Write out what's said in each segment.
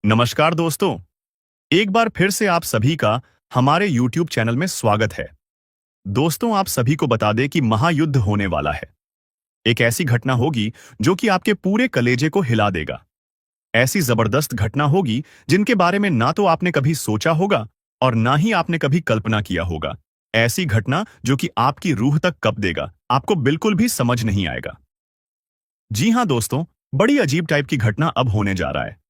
नमस्कार दोस्तों। एक बार फिर से आप सभी का हमारे YouTube चैनल में स्वागत है। दोस्तों, आप सभी को बता दें कि महायुद्ध होने वाला है। एक ऐसी घटना होगी जो कि आपके पूरे कलेजे को हिला देगा। ऐसी जबरदस्त घटना होगी जिनके बारे में ना तो आपने कभी सोचा होगा और ना ही आपने कभी कल्पना किया होगा। ऐसी घटना जो कि आपकी रूह तक कप देगा, आपको बिल्कुल भी समझ नहीं आएगा। जी हाँ दोस्तों, बड़ी अजीब टाइप की घटना अब होने जा रहा है।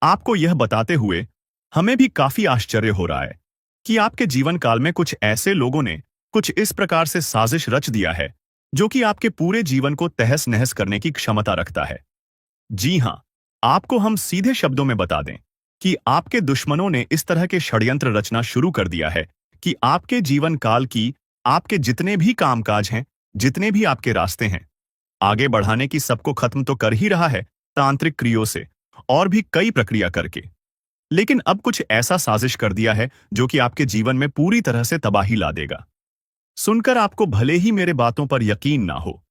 आपको यह बताते हुए हमें भी काफी आश्चर्य हो रहा है कि आपके जीवन काल में कुछ ऐसे लोगों ने कुछ इस प्रकार से साजिश रच दिया है जो कि आपके पूरे जीवन को तहस नहस करने की क्षमता रखता है। जी हां, आपको हम सीधे शब्दों में बता दें कि आपके दुश्मनों ने इस तरह के षड्यंत्र रचना शुरू कर दिया है कि आपके जीवन काल की आपके जितने भी कामकाज हैं, जितने भी आपके रास्ते हैं, आगे बढ़ाने की सबको खत्म तो कर ही रहा है तांत्रिक क्रियों से और भी कई प्रक्रिया करके। लेकिन अब कुछ ऐसा साजिश कर दिया है जो कि आपके जीवन में पूरी तरह से तबाही ला देगा। सुनकर आपको भले ही मेरे बातों पर यकीन ना हो,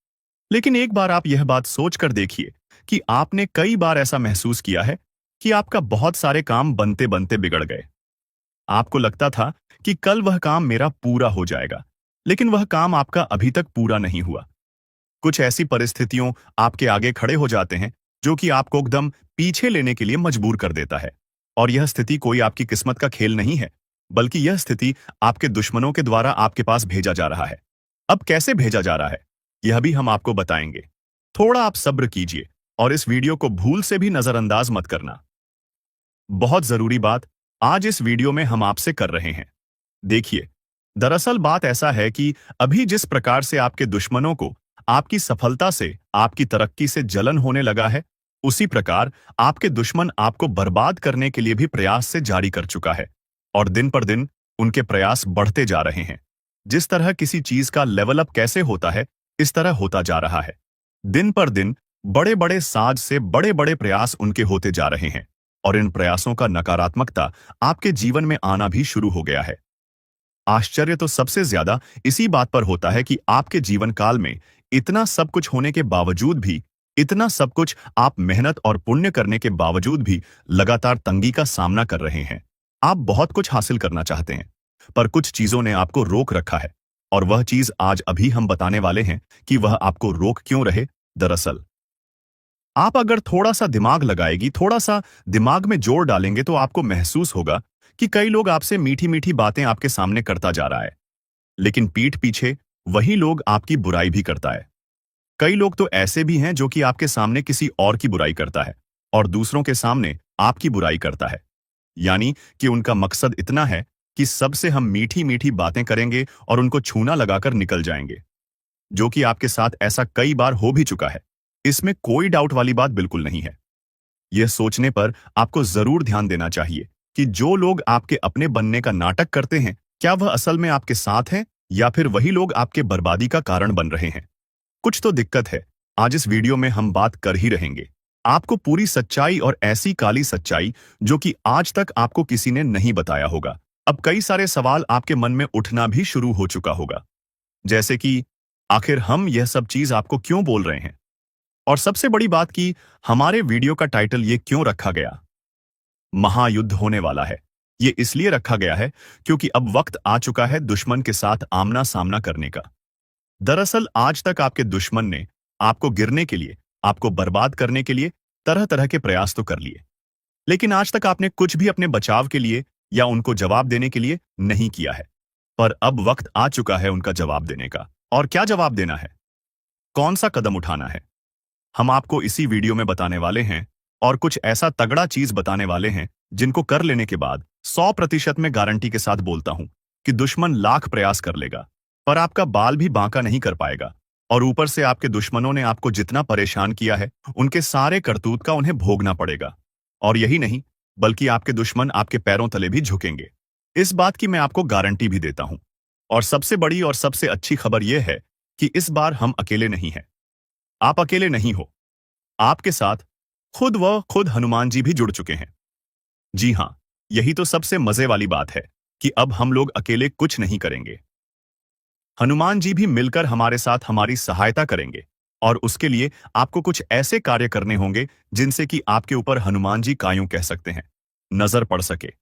लेकिन एक बार आप यह बात सोच कर देखिए कि आपने कई बार ऐसा महसूस किया है कि आपका बहुत सारे काम बनते बनते बिगड़ गए। आपको लगता था कि कल वह काम मेरा पूरा हो जाएगा, लेकिन वह काम आपका अभी तक पूरा नहीं हुआ। कुछ ऐसी परिस्थितियों आपके आगे खड़े हो जाते हैं जो कि आपको एकदम पीछे लेने के लिए मजबूर कर देता है। और यह स्थिति कोई आपकी किस्मत का खेल नहीं है, बल्कि यह स्थिति आपके दुश्मनों के द्वारा आपके पास भेजा जा रहा है। अब कैसे भेजा जा रहा है, यह भी हम आपको बताएंगे। थोड़ा आप सब्र कीजिए और इस वीडियो को भूल से भी नजरअंदाज मत करना। बहुत जरूरी बात आज इस वीडियो में हम आपसे कर रहे हैं। देखिए, दरअसल बात ऐसा है कि अभी जिस प्रकार से आपके दुश्मनों को आपकी सफलता से, आपकी तरक्की से जलन होने लगा है, उसी प्रकार आपके दुश्मन आपको बर्बाद करने के लिए भी प्रयास से जारी कर चुका है। और दिन पर दिन उनके प्रयास बढ़ते जा रहे हैं। जिस तरह किसी चीज का लेवल अप कैसे होता है, इस तरह होता जा रहा है। दिन पर दिन बड़े बड़े साज से बड़े बड़े प्रयास उनके होते जा रहे हैं और इन प्रयासों का नकारात्मकता आपके जीवन में आना भी शुरू हो गया है। आश्चर्य तो सबसे ज्यादा इसी बात पर होता है कि आपके जीवन काल में इतना सब कुछ होने के बावजूद भी, इतना सब कुछ आप मेहनत और पुण्य करने के बावजूद भी लगातार तंगी का सामना कर रहे हैं। आप बहुत कुछ हासिल करना चाहते हैं, पर कुछ चीजों ने आपको रोक रखा है। और वह चीज आज अभी हम बताने वाले हैं कि वह आपको रोक क्यों रहे। दरअसल आप अगर थोड़ा सा दिमाग लगाएगी, थोड़ा सा दिमाग में जोर डालेंगे तो आपको महसूस होगा कि कई लोग आपसे मीठी मीठी बातें आपके सामने करता जा रहा है, लेकिन पीठ पीछे वही लोग आपकी बुराई भी करता है। कई लोग तो ऐसे भी हैं जो कि आपके सामने किसी और की बुराई करता है और दूसरों के सामने आपकी बुराई करता है। यानी कि उनका मकसद इतना है कि सबसे हम मीठी मीठी बातें करेंगे और उनको छूना लगाकर निकल जाएंगे। जो कि आपके साथ ऐसा कई बार हो भी चुका है, इसमें कोई डाउट वाली बात बिल्कुल नहीं है। यह सोचने पर आपको जरूर ध्यान देना चाहिए कि जो लोग आपके अपने बनने का नाटक करते हैं, क्या वह असल में आपके साथ हैं या फिर वही लोग आपके बर्बादी का कारण बन रहे हैं। कुछ तो दिक्कत है। आज इस वीडियो में हम बात कर ही रहेंगे आपको पूरी सच्चाई, और ऐसी काली सच्चाई जो कि आज तक आपको किसी ने नहीं बताया होगा। अब कई सारे सवाल आपके मन में उठना भी शुरू हो चुका होगा, जैसे कि आखिर हम यह सब चीज आपको क्यों बोल रहे हैं, और सबसे बड़ी बात कि हमारे वीडियो का टाइटल ये क्यों रखा गया, महायुद्ध होने वाला है। ये इसलिए रखा गया है क्योंकि अब वक्त आ चुका है दुश्मन के साथ आमना सामना करने का। दरअसल आज तक आपके दुश्मन ने आपको गिरने के लिए, आपको बर्बाद करने के लिए तरह तरह के प्रयास तो कर लिए, लेकिन आज तक आपने कुछ भी अपने बचाव के लिए या उनको जवाब देने के लिए नहीं किया है। पर अब वक्त आ चुका है उनका जवाब देने का। और क्या जवाब देना है, कौन सा कदम उठाना है, हम आपको इसी वीडियो में बताने वाले हैं। और कुछ ऐसा तगड़ा चीज बताने वाले हैं जिनको कर लेने के बाद 100% में गारंटी के साथ बोलता हूं कि दुश्मन लाख प्रयास कर लेगा पर आपका बाल भी बांका नहीं कर पाएगा। और ऊपर से आपके दुश्मनों ने आपको जितना परेशान किया है, उनके सारे करतूत का उन्हें भोगना पड़ेगा। और यही नहीं, बल्कि आपके दुश्मन आपके पैरों तले भी झुकेंगे। इस बात की मैं आपको गारंटी भी देता हूं। और सबसे बड़ी और सबसे अच्छी खबर यह है कि इस बार हम अकेले नहीं हैं। आप अकेले नहीं हो, आपके साथ खुद हनुमान जी भी जुड़ चुके हैं। जी हां, यही तो सबसे मजे वाली बात है कि अब हम लोग अकेले कुछ नहीं करेंगे। हनुमान जी भी मिलकर हमारे साथ हमारी सहायता करेंगे और उसके लिए आपको कुछ ऐसे कार्य करने होंगे जिनसे कि आपके ऊपर हनुमान जी का यूं कह सकते हैं नजर पड़ सके।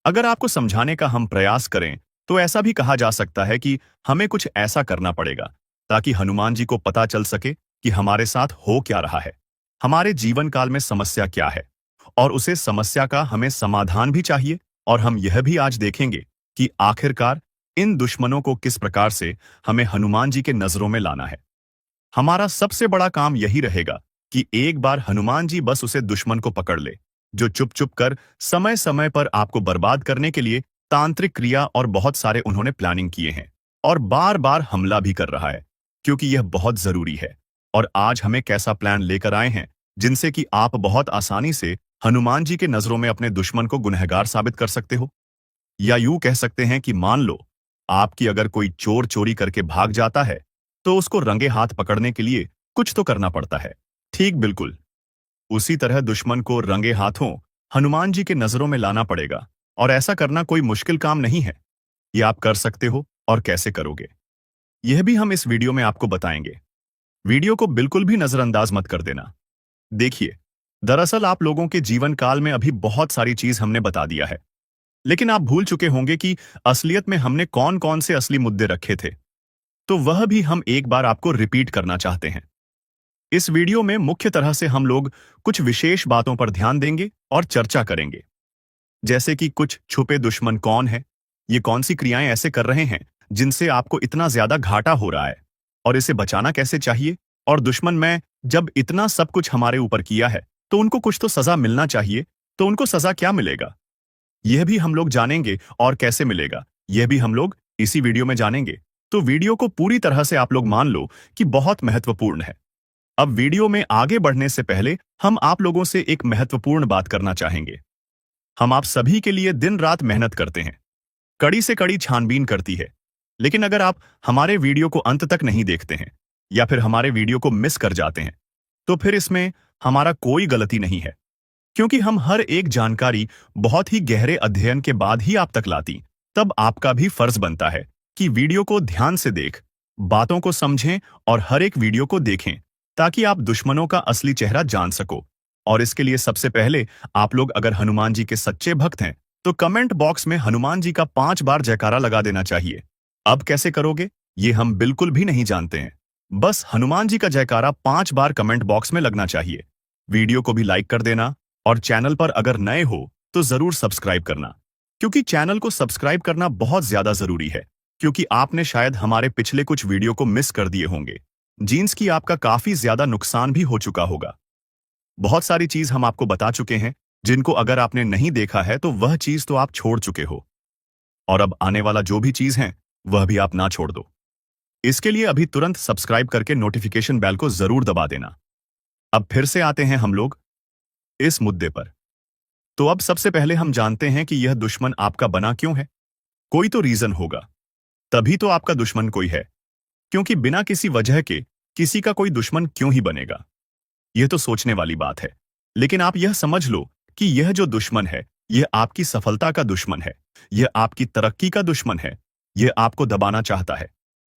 अगर आपको समझाने का हम प्रयास करें तो ऐसा भी कहा जा सकता है कि हमें कुछ ऐसा करना पड़ेगा ताकि हनुमान जी को पता चल सके कि हमारे साथ हो क्या रहा है, हमारे जीवन काल में समस्या क्या है, और उसे समस्या का हमें समाधान भी चाहिए। और हम यह भी आज देखेंगे कि आखिरकार इन दुश्मनों को किस प्रकार से हमें हनुमान जी के नजरों में लाना है। हमारा सबसे बड़ा काम यही रहेगा कि एक बार हनुमान जी बस उसे दुश्मन को पकड़ ले, जो चुप चुप कर समय समय पर आपको बर्बाद करने के लिए तांत्रिक क्रिया और बहुत सारे उन्होंने प्लानिंग किए हैं और बार बार हमला भी कर रहा है, क्योंकि यह बहुत जरूरी है। और आज हमें कैसा प्लान लेकर आए हैं जिनसे कि आप बहुत आसानी से हनुमान जी के नजरों में अपने दुश्मन को गुनहगार साबित कर सकते हो। या यूं कह सकते हैं कि मान लो आपकी अगर कोई चोर चोरी करके भाग जाता है तो उसको रंगे हाथ पकड़ने के लिए कुछ तो करना पड़ता है। ठीक बिल्कुल उसी तरह दुश्मन को रंगे हाथों हनुमान जी के नजरों में लाना पड़ेगा, और ऐसा करना कोई मुश्किल काम नहीं है। ये आप कर सकते हो, और कैसे करोगे यह भी हम इस वीडियो में आपको बताएंगे। वीडियो को बिल्कुल भी नजरअंदाज मत कर देना। देखिए, दरअसल आप लोगों के जीवन काल में अभी बहुत सारी चीज हमने बता दिया है, लेकिन आप भूल चुके होंगे कि असलियत में हमने कौन कौन से असली मुद्दे रखे थे। तो वह भी हम एक बार आपको रिपीट करना चाहते हैं। इस वीडियो में मुख्य तरह से हम लोग कुछ विशेष बातों पर ध्यान देंगे और चर्चा करेंगे, जैसे कि कुछ छुपे दुश्मन कौन है, ये कौन सी क्रियाएं ऐसे कर रहे हैं जिनसे आपको इतना ज्यादा घाटा हो रहा है, और इसे बचाना कैसे चाहिए। और दुश्मन में जब इतना सब कुछ हमारे ऊपर किया है तो उनको कुछ तो सजा मिलना चाहिए, तो उनको सजा क्या मिलेगा यह भी हम लोग जानेंगे, और कैसे मिलेगा यह भी हम लोग इसी वीडियो में जानेंगे। तो वीडियो को पूरी तरह से आप लोग मान लो कि बहुत महत्वपूर्ण है। अब वीडियो में आगे बढ़ने से पहले हम आप लोगों से एक महत्वपूर्ण बात करना चाहेंगे। हम आप सभी के लिए दिन रात मेहनत करते हैं, कड़ी से कड़ी छानबीन करती है, लेकिन अगर आप हमारे वीडियो को अंत तक नहीं देखते हैं या फिर हमारे वीडियो को मिस कर जाते हैं तो फिर इसमें हमारा कोई गलती नहीं है, क्योंकि हम हर एक जानकारी बहुत ही गहरे अध्ययन के बाद ही आप तक लाती। तब आपका भी फर्ज बनता है कि वीडियो को ध्यान से देख, बातों को समझें और हर एक वीडियो को देखें, ताकि आप दुश्मनों का असली चेहरा जान सको। और इसके लिए सबसे पहले आप लोग अगर हनुमान जी के सच्चे भक्त हैं तो कमेंट बॉक्स में हनुमान जी का 5 बार जयकारा लगा देना चाहिए। अब कैसे करोगे ये हम बिल्कुल भी नहीं जानते हैं, बस हनुमान जी का जयकारा 5 बार कमेंट बॉक्स में लगना चाहिए। वीडियो को भी लाइक कर देना, और चैनल पर अगर नए हो तो जरूर सब्सक्राइब करना, क्योंकि चैनल को सब्सक्राइब करना बहुत ज्यादा जरूरी है, क्योंकि आपने शायद हमारे पिछले कुछ वीडियो को मिस कर दिए होंगे, जीन्स की आपका काफी ज्यादा नुकसान भी हो चुका होगा। बहुत सारी चीज हम आपको बता चुके हैं जिनको अगर आपने नहीं देखा है तो वह चीज तो आप छोड़ चुके हो, और अब आने वाला जो भी चीज है वह भी आप ना छोड़ दो। इसके लिए अभी तुरंत सब्सक्राइब करके नोटिफिकेशन बेल को जरूर दबा देना। अब फिर से आते हैं हम लोग इस मुद्दे पर। तो अब सबसे पहले हम जानते हैं कि यह दुश्मन आपका बना क्यों है। कोई तो रीजन होगा, तभी तो आपका दुश्मन कोई है, क्योंकि बिना किसी वजह के किसी का कोई दुश्मन क्यों ही बनेगा। यह तो सोचने वाली बात है, लेकिन आप यह समझ लो कि यह जो दुश्मन है यह आपकी सफलता का दुश्मन है, यह आपकी तरक्की का दुश्मन है, यह आपको दबाना चाहता है।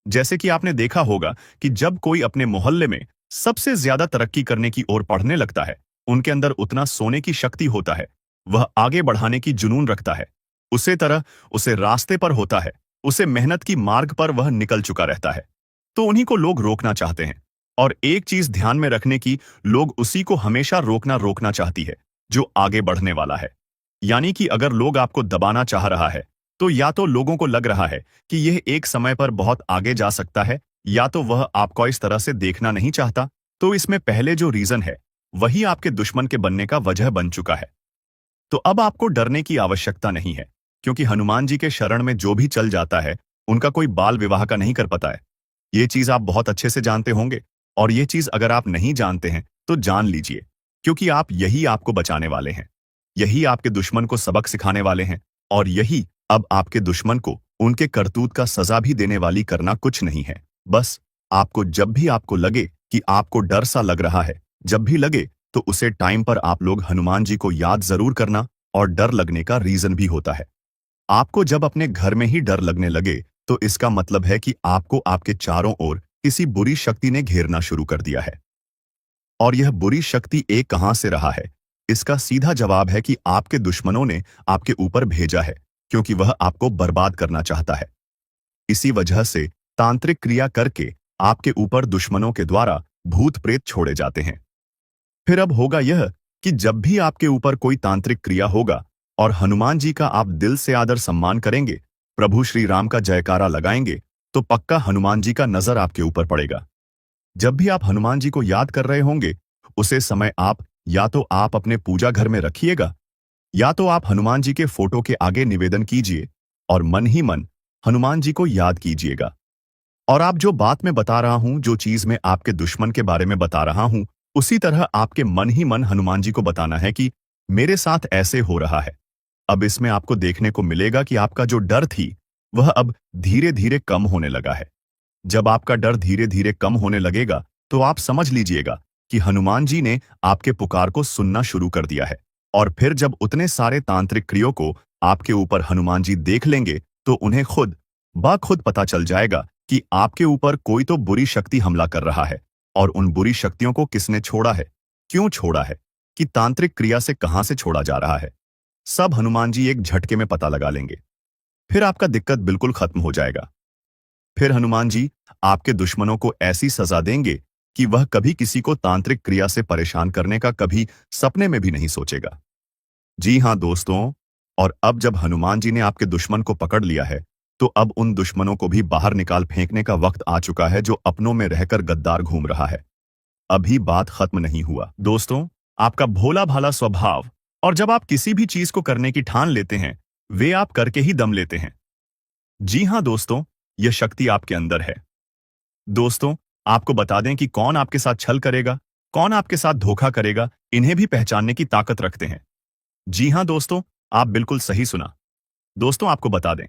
जैसे कि आपने देखा होगा कि जब कोई अपने मोहल्ले में सबसे ज्यादा तरक्की करने की ओर बढ़ने लगता है, उनके अंदर उतना सोने की शक्ति होता है, वह आगे बढ़ाने की जुनून रखता है, उसे तरह उसे रास्ते पर होता है, उसे मेहनत की मार्ग पर वह निकल चुका रहता है, तो उन्हीं को लोग रोकना चाहते हैं। और एक चीज ध्यान में रखने की, लोग उसी को हमेशा रोकना चाहती है जो आगे बढ़ने वाला है। यानी कि अगर लोग आपको दबाना चाह रहा है तो या तो लोगों को लग रहा है कि यह एक समय पर बहुत आगे जा सकता है, या तो वह आपको इस तरह से देखना नहीं चाहता। तो इसमें पहले जो रीजन है वही आपके दुश्मन के बनने का वजह बन चुका है। तो अब आपको डरने की आवश्यकता नहीं है, क्योंकि हनुमान जी के शरण में जो भी चल जाता है उनका कोई बाल विवाह का नहीं कर पाता है। ये चीज आप बहुत अच्छे से जानते होंगे, और ये चीज अगर आप नहीं जानते हैं तो जान लीजिए, क्योंकि यही आपको बचाने वाले हैं, यही आपके दुश्मन को सबक सिखाने वाले हैं, और यही अब आपके दुश्मन को उनके करतूत का सजा भी देने वाली करना कुछ नहीं है। बस आपको जब भी आपको लगे कि आपको डर सा लग रहा है, जब भी लगे तो उसे टाइम पर आप लोग हनुमान जी को याद जरूर करना। और डर लगने का रीजन भी होता है। आपको जब अपने घर में ही डर लगने लगे तो इसका मतलब है कि आपको आपके चारों ओर किसी बुरी शक्ति ने घेरना शुरू कर दिया है। और यह बुरी शक्ति एक कहां से रहा है? इसका सीधा जवाब है कि आपके दुश्मनों ने आपके ऊपर भेजा है, क्योंकि वह आपको बर्बाद करना चाहता है। इसी वजह से तांत्रिक क्रिया करके आपके ऊपर दुश्मनों के द्वारा भूत प्रेत छोड़े जाते हैं। फिर अब होगा यह कि जब भी आपके ऊपर कोई तांत्रिक क्रिया होगा और हनुमान जी का आप दिल से आदर सम्मान करेंगे, प्रभु श्री राम का जयकारा लगाएंगे, तो पक्का हनुमान जी का नजर आपके ऊपर पड़ेगा। जब भी आप हनुमान जी को याद कर रहे होंगे, उसे समय आप या तो आप अपने पूजा घर में रखिएगा, या तो आप हनुमान जी के फोटो के आगे निवेदन कीजिए और मन ही मन हनुमान जी को याद कीजिएगा। और आप जो बात मैं बता रहा हूं, जो चीज मैं आपके दुश्मन के बारे में बता रहा हूं, उसी तरह आपके मन ही मन हनुमान जी को बताना है कि मेरे साथ ऐसे हो रहा है। अब इसमें आपको देखने को मिलेगा कि आपका जो डर थी, वह अब धीरे धीरे कम होने लगा है। जब आपका डर धीरे धीरे कम होने लगेगा, तो आप समझ लीजिएगा कि हनुमान जी ने आपके पुकार को सुनना शुरू कर दिया है। और फिर जब उतने सारे तांत्रिक क्रियों को आपके ऊपर हनुमान जी देख लेंगे, तो उन्हें खुद ब खुद पता चल जाएगा कि आपके ऊपर कोई तो बुरी शक्ति हमला कर रहा है। और उन बुरी शक्तियों को किसने छोड़ा है, क्यों छोड़ा है, कि तांत्रिक क्रिया से कहां से छोड़ा जा रहा है, सब हनुमान जी एक झटके में पता लगा लेंगे। फिर आपका दिक्कत बिल्कुल खत्म हो जाएगा। फिर हनुमान जी आपके दुश्मनों को ऐसी सजा देंगे कि वह कभी किसी को तांत्रिक क्रिया से परेशान करने का कभी सपने में भी नहीं सोचेगा। जी हां दोस्तों, और अब जब हनुमान जी ने आपके दुश्मन को पकड़ लिया है, तो अब उन दुश्मनों को भी बाहर निकाल फेंकने का वक्त आ चुका है जो अपनों में रहकर गद्दार घूम रहा है। अभी बात खत्म नहीं हुआ दोस्तों। आपका भोला भाला स्वभाव, और जब आप किसी भी चीज को करने की ठान लेते हैं, वे आप करके ही दम लेते हैं। जी हां दोस्तों, यह शक्ति आपके अंदर है। दोस्तों, आपको बता दें कि कौन आपके साथ छल करेगा, कौन आपके साथ धोखा करेगा, इन्हें भी पहचानने की ताकत रखते हैं। जी हां दोस्तों, आप बिल्कुल सही सुना। दोस्तों, आपको बता दें,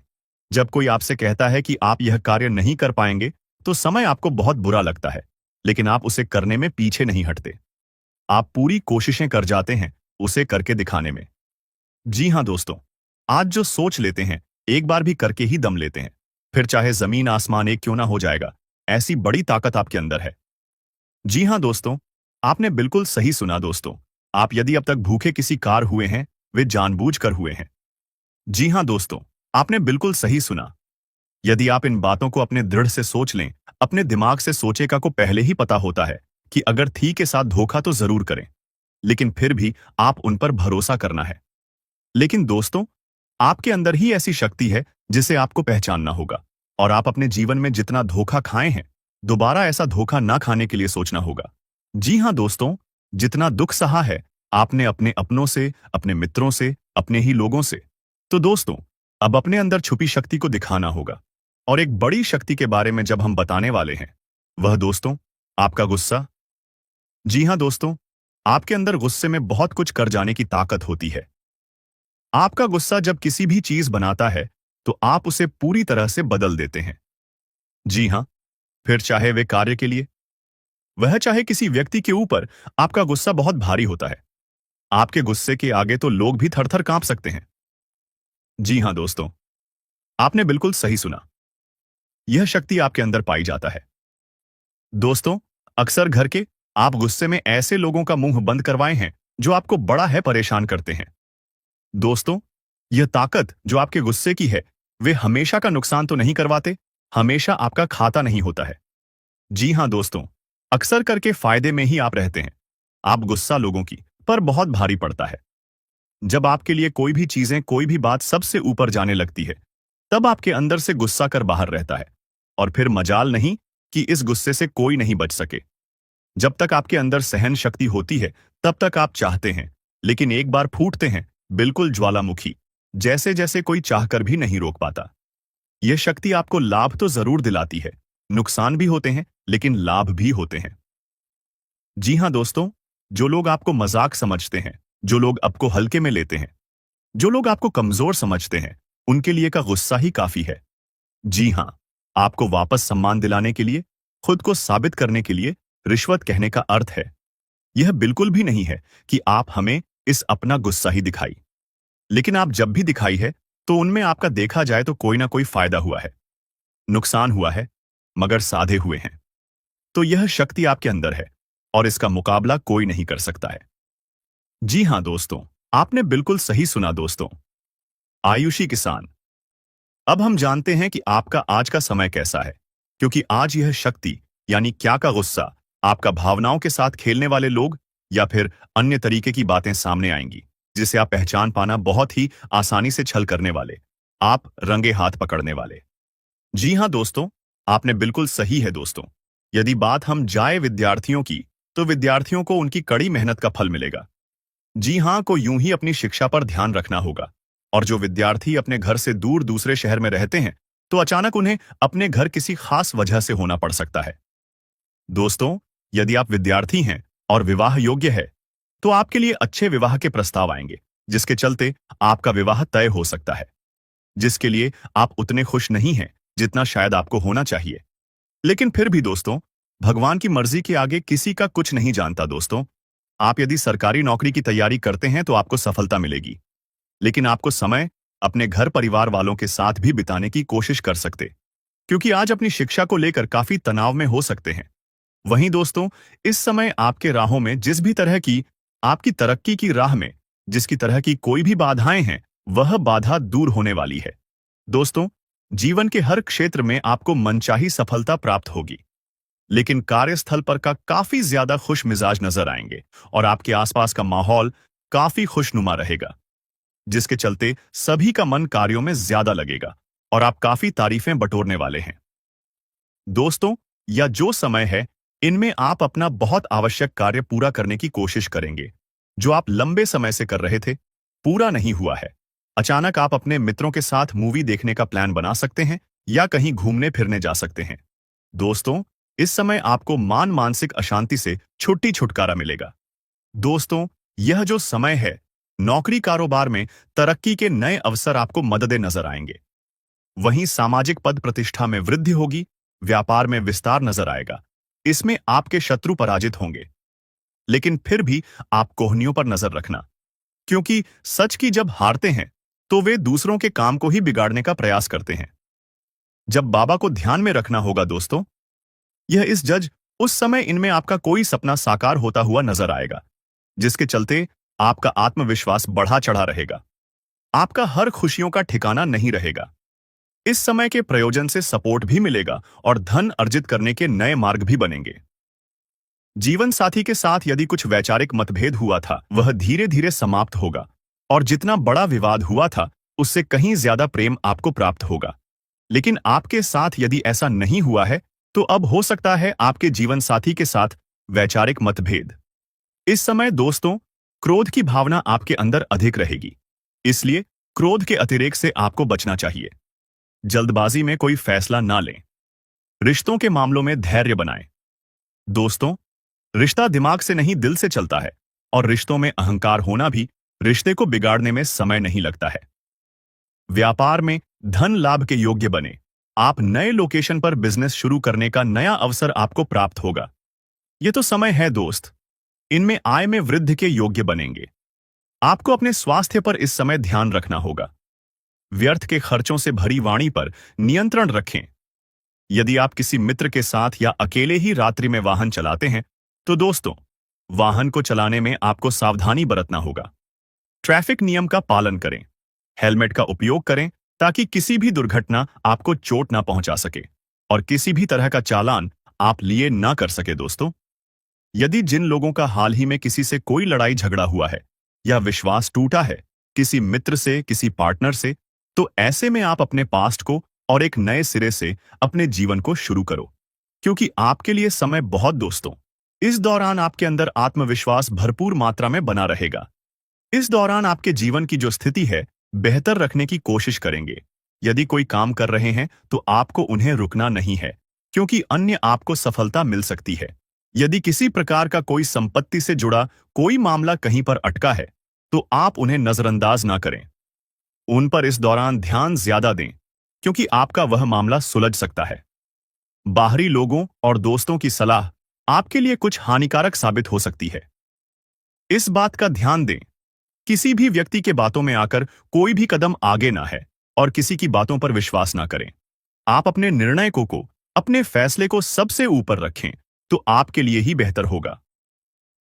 जब कोई आपसे कहता है कि आप यह कार्य नहीं कर पाएंगे, तो समय आपको बहुत बुरा लगता है, लेकिन आप उसे करने में पीछे नहीं हटते। आप पूरी कोशिशें कर जाते हैं उसे करके दिखाने में। जी हां दोस्तों, आज जो सोच लेते हैं, एक बार भी करके ही दम लेते हैं, फिर चाहे जमीन आसमान एक क्यों ना हो जाएगा। ऐसी बड़ी ताकत आपके अंदर है। जी हां दोस्तों, आपने बिल्कुल सही सुना दोस्तों। आप यदि अब तक भूखे किसी कार हुए हैं, वे जानबूझकर हुए हैं। जी हां दोस्तों, आपने बिल्कुल सही सुना। यदि आप इन बातों को अपने दृढ़ से सोच लें, अपने दिमाग से सोचेगा को पहले ही पता होता है कि अगर थी के साथ धोखा तो जरूर करें, लेकिन फिर भी आप उन पर भरोसा करना है। लेकिन दोस्तों, आपके अंदर ही ऐसी शक्ति है जिसे आपको पहचानना होगा, और आप अपने जीवन में जितना धोखा खाए हैं, दोबारा ऐसा धोखा ना खाने के लिए सोचना होगा। जी हां दोस्तों, जितना दुख सहा है आपने अपने अपनों से, अपने मित्रों से, अपने ही लोगों से, तो दोस्तों, अब अपने अंदर छुपी शक्ति को दिखाना होगा। और एक बड़ी शक्ति के बारे में जब हम बताने वाले हैं, वह दोस्तों, आपका गुस्सा। जी हां दोस्तों, आपके अंदर गुस्से में बहुत कुछ कर जाने की ताकत होती है। आपका गुस्सा जब किसी भी चीज बनाता है, तो आप उसे पूरी तरह से बदल देते हैं। जी हां, फिर चाहे वे कार्य के लिए, वह चाहे किसी व्यक्ति के ऊपर, आपका गुस्सा बहुत भारी होता है। आपके गुस्से के आगे तो लोग भी थर-थर कांप सकते हैं। जी हां दोस्तों, आपने बिल्कुल सही सुना। यह शक्ति आपके अंदर पाई जाता है। दोस्तों, अक्सर घर के आप गुस्से में ऐसे लोगों का मुंह बंद करवाए हैं जो आपको बड़ा है परेशान करते हैं। दोस्तों, यह ताकत जो आपके गुस्से की है, वे हमेशा का नुकसान तो नहीं करवाते, हमेशा आपका खाता नहीं होता है। जी हां दोस्तों, अक्सर करके फायदे में ही आप रहते हैं। आप गुस्सा लोगों की पर बहुत भारी पड़ता है। जब आपके लिए कोई भी चीजें, कोई भी बात सबसे ऊपर जाने लगती है, तब आपके अंदर से गुस्सा कर बाहर रहता है, और फिर मजाल नहीं कि इस गुस्से से कोई नहीं बच सके। जब तक आपके अंदर सहन शक्ति होती है, तब तक आप चाहते हैं, लेकिन एक बार फूटते हैं, बिल्कुल ज्वालामुखी जैसे जैसे कोई चाहकर भी नहीं रोक पाता। यह शक्ति आपको लाभ तो जरूर दिलाती है, नुकसान भी होते हैं, लेकिन लाभ भी होते हैं। जी हां दोस्तों, जो लोग आपको मजाक समझते हैं, जो लोग आपको हल्के में लेते हैं, जो लोग आपको कमजोर समझते हैं, उनके लिए का गुस्सा ही काफी है। जी हां, आपको वापस सम्मान दिलाने के लिए, खुद को साबित करने के लिए रिश्वत कहने का अर्थ है। यह बिल्कुल भी नहीं है कि आप हमें इस अपना गुस्सा ही दिखाई, लेकिन आप जब भी दिखाई है, तो उनमें आपका देखा जाए तो कोई ना कोई फायदा हुआ है, नुकसान हुआ है, मगर साधे हुए हैं। तो यह शक्ति आपके अंदर है और इसका मुकाबला कोई नहीं कर सकता है। जी हां दोस्तों, आपने बिल्कुल सही सुना दोस्तों। आयुषी किसान। अब हम जानते हैं कि आपका आज का समय कैसा है, क्योंकि आज यह शक्ति यानी क्या का गुस्सा, आपका भावनाओं के साथ खेलने वाले लोग या फिर अन्य तरीके की बातें सामने आएंगी, जिसे आप पहचान पाना बहुत ही आसानी से छल करने वाले, आप रंगे हाथ पकड़ने वाले। जी हां दोस्तों, आपने बिल्कुल सही है दोस्तों। यदि बात हम जाए विद्यार्थियों की, तो विद्यार्थियों को उनकी कड़ी मेहनत का फल मिलेगा। जी हां, को यूं ही अपनी शिक्षा पर ध्यान रखना होगा। और जो विद्यार्थी अपने घर से दूर दूसरे शहर में रहते हैं, तो अचानक उन्हें अपने घर किसी खास वजह से होना पड़ सकता है। दोस्तों, यदि आप विद्यार्थी हैं और विवाह योग्य है, तो आपके लिए अच्छे विवाह के प्रस्ताव आएंगे, जिसके चलते आपका विवाह तय हो सकता है, जिसके लिए आप उतने खुश नहीं हैं जितना शायद आपको होना चाहिए। लेकिन फिर भी दोस्तों, भगवान की मर्जी के आगे किसी का कुछ नहीं जानता दोस्तों। आप यदि सरकारी नौकरी की तैयारी करते हैं तो आपको सफलता मिलेगी, लेकिन आपको समय अपने घर परिवार वालों के साथ भी बिताने की कोशिश कर सकते, क्योंकि आज अपनी शिक्षा को लेकर काफी तनाव में हो सकते हैं। वहीं दोस्तों, इस समय आपके राहों में जिस भी तरह की आपकी तरक्की की राह में जिसकी तरह की कोई भी बाधाएं हैं, वह बाधा दूर होने वाली है। दोस्तों, जीवन के हर क्षेत्र में आपको मनचाही सफलता प्राप्त होगी, लेकिन कार्यस्थल पर का काफी ज्यादा खुश मिजाज नजर आएंगे और आपके आसपास का माहौल काफी खुशनुमा रहेगा, जिसके चलते सभी का मन कार्यों में ज्यादा लगेगा और आप काफी तारीफें बटोरने वाले हैं। दोस्तों, यह जो समय है, इनमें आप अपना बहुत आवश्यक कार्य पूरा करने की कोशिश करेंगे, जो आप लंबे समय से कर रहे थे, पूरा नहीं हुआ है। अचानक आप अपने मित्रों के साथ मूवी देखने का प्लान बना सकते हैं या कहीं घूमने फिरने जा सकते हैं। दोस्तों, इस समय आपको मानसिक अशांति से छुटकारा मिलेगा। दोस्तों, यह जो समय है, नौकरी कारोबार में तरक्की के नए अवसर आपको मददें नजर आएंगे। वहीं सामाजिक पद प्रतिष्ठा में वृद्धि होगी, व्यापार में विस्तार नजर आएगा। इसमें आपके शत्रु पराजित होंगे, लेकिन फिर भी आप कोहनियों पर नजर रखना, क्योंकि सच की जब हारते हैं तो वे दूसरों के काम को ही बिगाड़ने का प्रयास करते हैं। जब बाबा को ध्यान में रखना होगा दोस्तों, यह इस जज उस समय इनमें आपका कोई सपना साकार होता हुआ नजर आएगा, जिसके चलते आपका आत्मविश्वास बढ़ा चढ़ा रहेगा। आपका हर खुशियों का ठिकाना नहीं रहेगा। इस समय के प्रयोजन से सपोर्ट भी मिलेगा और धन अर्जित करने के नए मार्ग भी बनेंगे। जीवन साथी के साथ यदि कुछ वैचारिक मतभेद हुआ था, वह धीरे धीरे समाप्त होगा और जितना बड़ा विवाद हुआ था, उससे कहीं ज्यादा प्रेम आपको प्राप्त होगा। लेकिन आपके साथ यदि ऐसा नहीं हुआ है, तो अब हो सकता है आपके जीवन साथी के साथ वैचारिक मतभेद। इस समय दोस्तों, क्रोध की भावना आपके अंदर अधिक रहेगी, इसलिए क्रोध के अतिरेक से आपको बचना चाहिए। जल्दबाजी में कोई फैसला ना लें। रिश्तों के मामलों में धैर्य बनाएं। दोस्तों, रिश्ता दिमाग से नहीं दिल से चलता है और रिश्तों में अहंकार होना भी रिश्ते को बिगाड़ने में समय नहीं लगता है। व्यापार में धन लाभ के योग्य बने। आप नए लोकेशन पर बिजनेस शुरू करने का नया अवसर आपको प्राप्त होगा। यह तो समय है दोस्त, इनमें आय में वृद्धि के योग्य बनेंगे। आपको अपने स्वास्थ्य पर इस समय ध्यान रखना होगा। व्यर्थ के खर्चों से भरी वाणी पर नियंत्रण रखें। यदि आप किसी मित्र के साथ या अकेले ही रात्रि में वाहन चलाते हैं, तो दोस्तों, वाहन को चलाने में आपको सावधानी बरतना होगा। ट्रैफिक नियम का पालन करें। हेलमेट का उपयोग करें ताकि किसी भी दुर्घटना आपको चोट ना पहुंचा सके और किसी भी तरह का चालान आप लिए ना कर सके। दोस्तों, यदि जिन लोगों का हाल ही में किसी से कोई लड़ाई झगड़ा हुआ है या विश्वास टूटा है, किसी मित्र से, किसी पार्टनर से, तो ऐसे में आप अपने पास्ट को और एक नए सिरे से अपने जीवन को शुरू करो, क्योंकि आपके लिए समय बहुत दोस्तों। इस दौरान आपके अंदर आत्मविश्वास भरपूर मात्रा में बना रहेगा। इस दौरान आपके जीवन की जो स्थिति है, बेहतर रखने की कोशिश करेंगे। यदि कोई काम कर रहे हैं तो आपको उन्हें रुकना नहीं है, क्योंकि अन्य आपको सफलता मिल सकती है। यदि किसी प्रकार का कोई संपत्ति से जुड़ा कोई मामला कहीं पर अटका है, तो आप उन्हें नजरअंदाज ना करें। उन पर इस दौरान ध्यान ज्यादा दें, क्योंकि आपका वह मामला सुलझ सकता है। बाहरी लोगों और दोस्तों की सलाह आपके लिए कुछ हानिकारक साबित हो सकती है। इस बात का ध्यान दें, किसी भी व्यक्ति के बातों में आकर कोई भी कदम आगे ना है और किसी की बातों पर विश्वास ना करें। आप अपने निर्णय को अपने फैसले को सबसे ऊपर रखें, तो आपके लिए ही बेहतर होगा।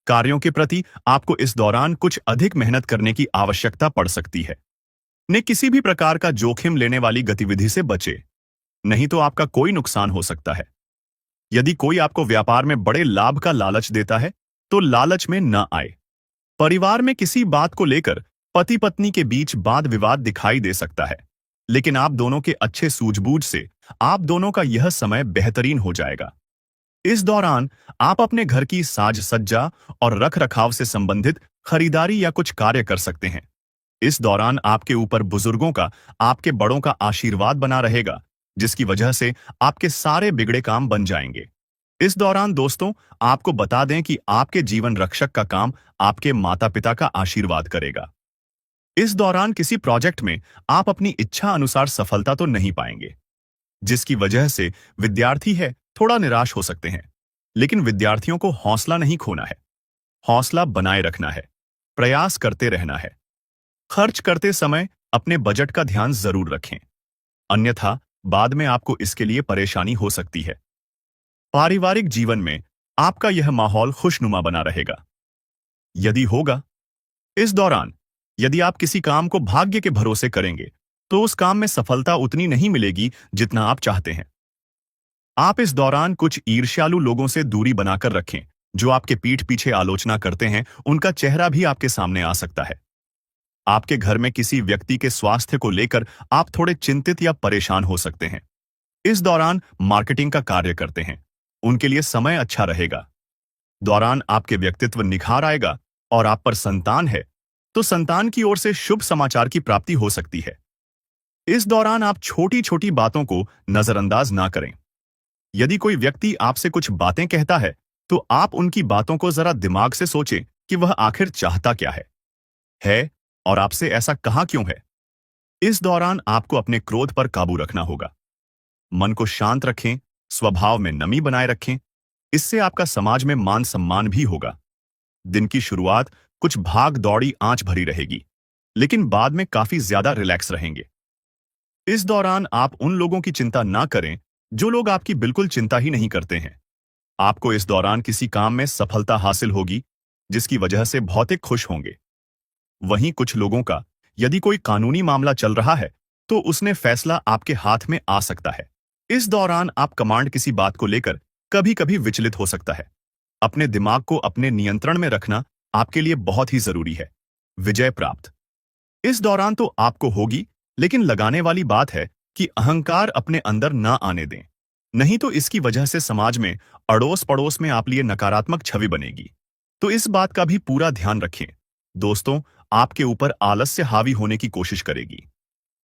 कार्यों के प्रति आपको इस दौरान कुछ अधिक मेहनत करने की आवश्यकता पड़ सकती है। ने किसी भी प्रकार का जोखिम लेने वाली गतिविधि से बचे, नहीं तो आपका कोई नुकसान हो सकता है। यदि कोई आपको व्यापार में बड़े लाभ का लालच देता है, तो लालच में न आए। परिवार में किसी बात को लेकर पति पत्नी के बीच वाद विवाद दिखाई दे सकता है, लेकिन आप दोनों के अच्छे सूझबूझ से आप दोनों का यह समय बेहतरीन हो जाएगा। इस दौरान आप अपने घर की साज सज्जा और रख रखाव से संबंधित खरीदारी या कुछ कार्य कर सकते हैं। इस दौरान आपके ऊपर बुजुर्गों का, आपके बड़ों का आशीर्वाद बना रहेगा, जिसकी वजह से आपके सारे बिगड़े काम बन जाएंगे। इस दौरान दोस्तों, आपको बता दें कि आपके जीवन रक्षक का काम आपके माता पिता का आशीर्वाद करेगा। इस दौरान किसी प्रोजेक्ट में आप अपनी इच्छा अनुसार सफलता तो नहीं पाएंगे, जिसकी वजह से विद्यार्थी है थोड़ा निराश हो सकते हैं। लेकिन विद्यार्थियों को हौसला नहीं खोना है, हौसला बनाए रखना है, प्रयास करते रहना है। खर्च करते समय अपने बजट का ध्यान जरूर रखें, अन्यथा बाद में आपको इसके लिए परेशानी हो सकती है। पारिवारिक जीवन में आपका यह माहौल खुशनुमा बना रहेगा। यदि होगा, इस दौरान यदि आप किसी काम को भाग्य के भरोसे करेंगे, तो उस काम में सफलता उतनी नहीं मिलेगी जितना आप चाहते हैं। आप इस दौरान कुछ ईर्ष्यालु लोगों से दूरी बनाकर रखें, जो आपके पीठ पीछे आलोचना करते हैं। उनका चेहरा भी आपके सामने आ सकता है। आपके घर में किसी व्यक्ति के स्वास्थ्य को लेकर आप थोड़े चिंतित या परेशान हो सकते हैं। इस दौरान मार्केटिंग का कार्य करते हैं, उनके लिए समय अच्छा रहेगा। दौरान आपके व्यक्तित्व निखार आएगा और आप पर संतान है, तो संतान की ओर से शुभ समाचार की प्राप्ति हो सकती है। इस दौरान आप छोटी छोटी बातों को नजरअंदाज ना करें। यदि कोई व्यक्ति आपसे कुछ बातें कहता है, तो आप उनकी बातों को जरा दिमाग से सोचें कि वह आखिर चाहता क्या है और आपसे ऐसा कहा क्यों है। इस दौरान आपको अपने क्रोध पर काबू रखना होगा। मन को शांत रखें, स्वभाव में नमी बनाए रखें। इससे आपका समाज में मान सम्मान भी होगा। दिन की शुरुआत कुछ भाग दौड़ी आंच भरी रहेगी, लेकिन बाद में काफी ज्यादा रिलैक्स रहेंगे। इस दौरान आप उन लोगों की चिंता ना करें जो लोग आपकी बिल्कुल चिंता ही नहीं करते हैं। आपको इस दौरान किसी काम में सफलता हासिल होगी, जिसकी वजह से भौतिक खुश होंगे। वहीं कुछ लोगों का यदि कोई कानूनी मामला चल रहा है, तो उसने फैसला आपके हाथ में आ सकता है। इस दौरान आप कमांड किसी बात को लेकर कभी कभी विचलित हो सकता है। अपने दिमाग को अपने नियंत्रण में रखना आपके लिए बहुत ही जरूरी है। विजय प्राप्त इस दौरान तो आपको होगी, लेकिन लगाने वाली बात है कि अहंकार अपने अंदर ना आने दें, नहीं तो इसकी वजह से समाज में अड़ोस पड़ोस में आप लिए नकारात्मक छवि बनेगी। तो इस बात का भी पूरा ध्यान रखें। दोस्तों, आपके ऊपर आलस्य हावी होने की कोशिश करेगी,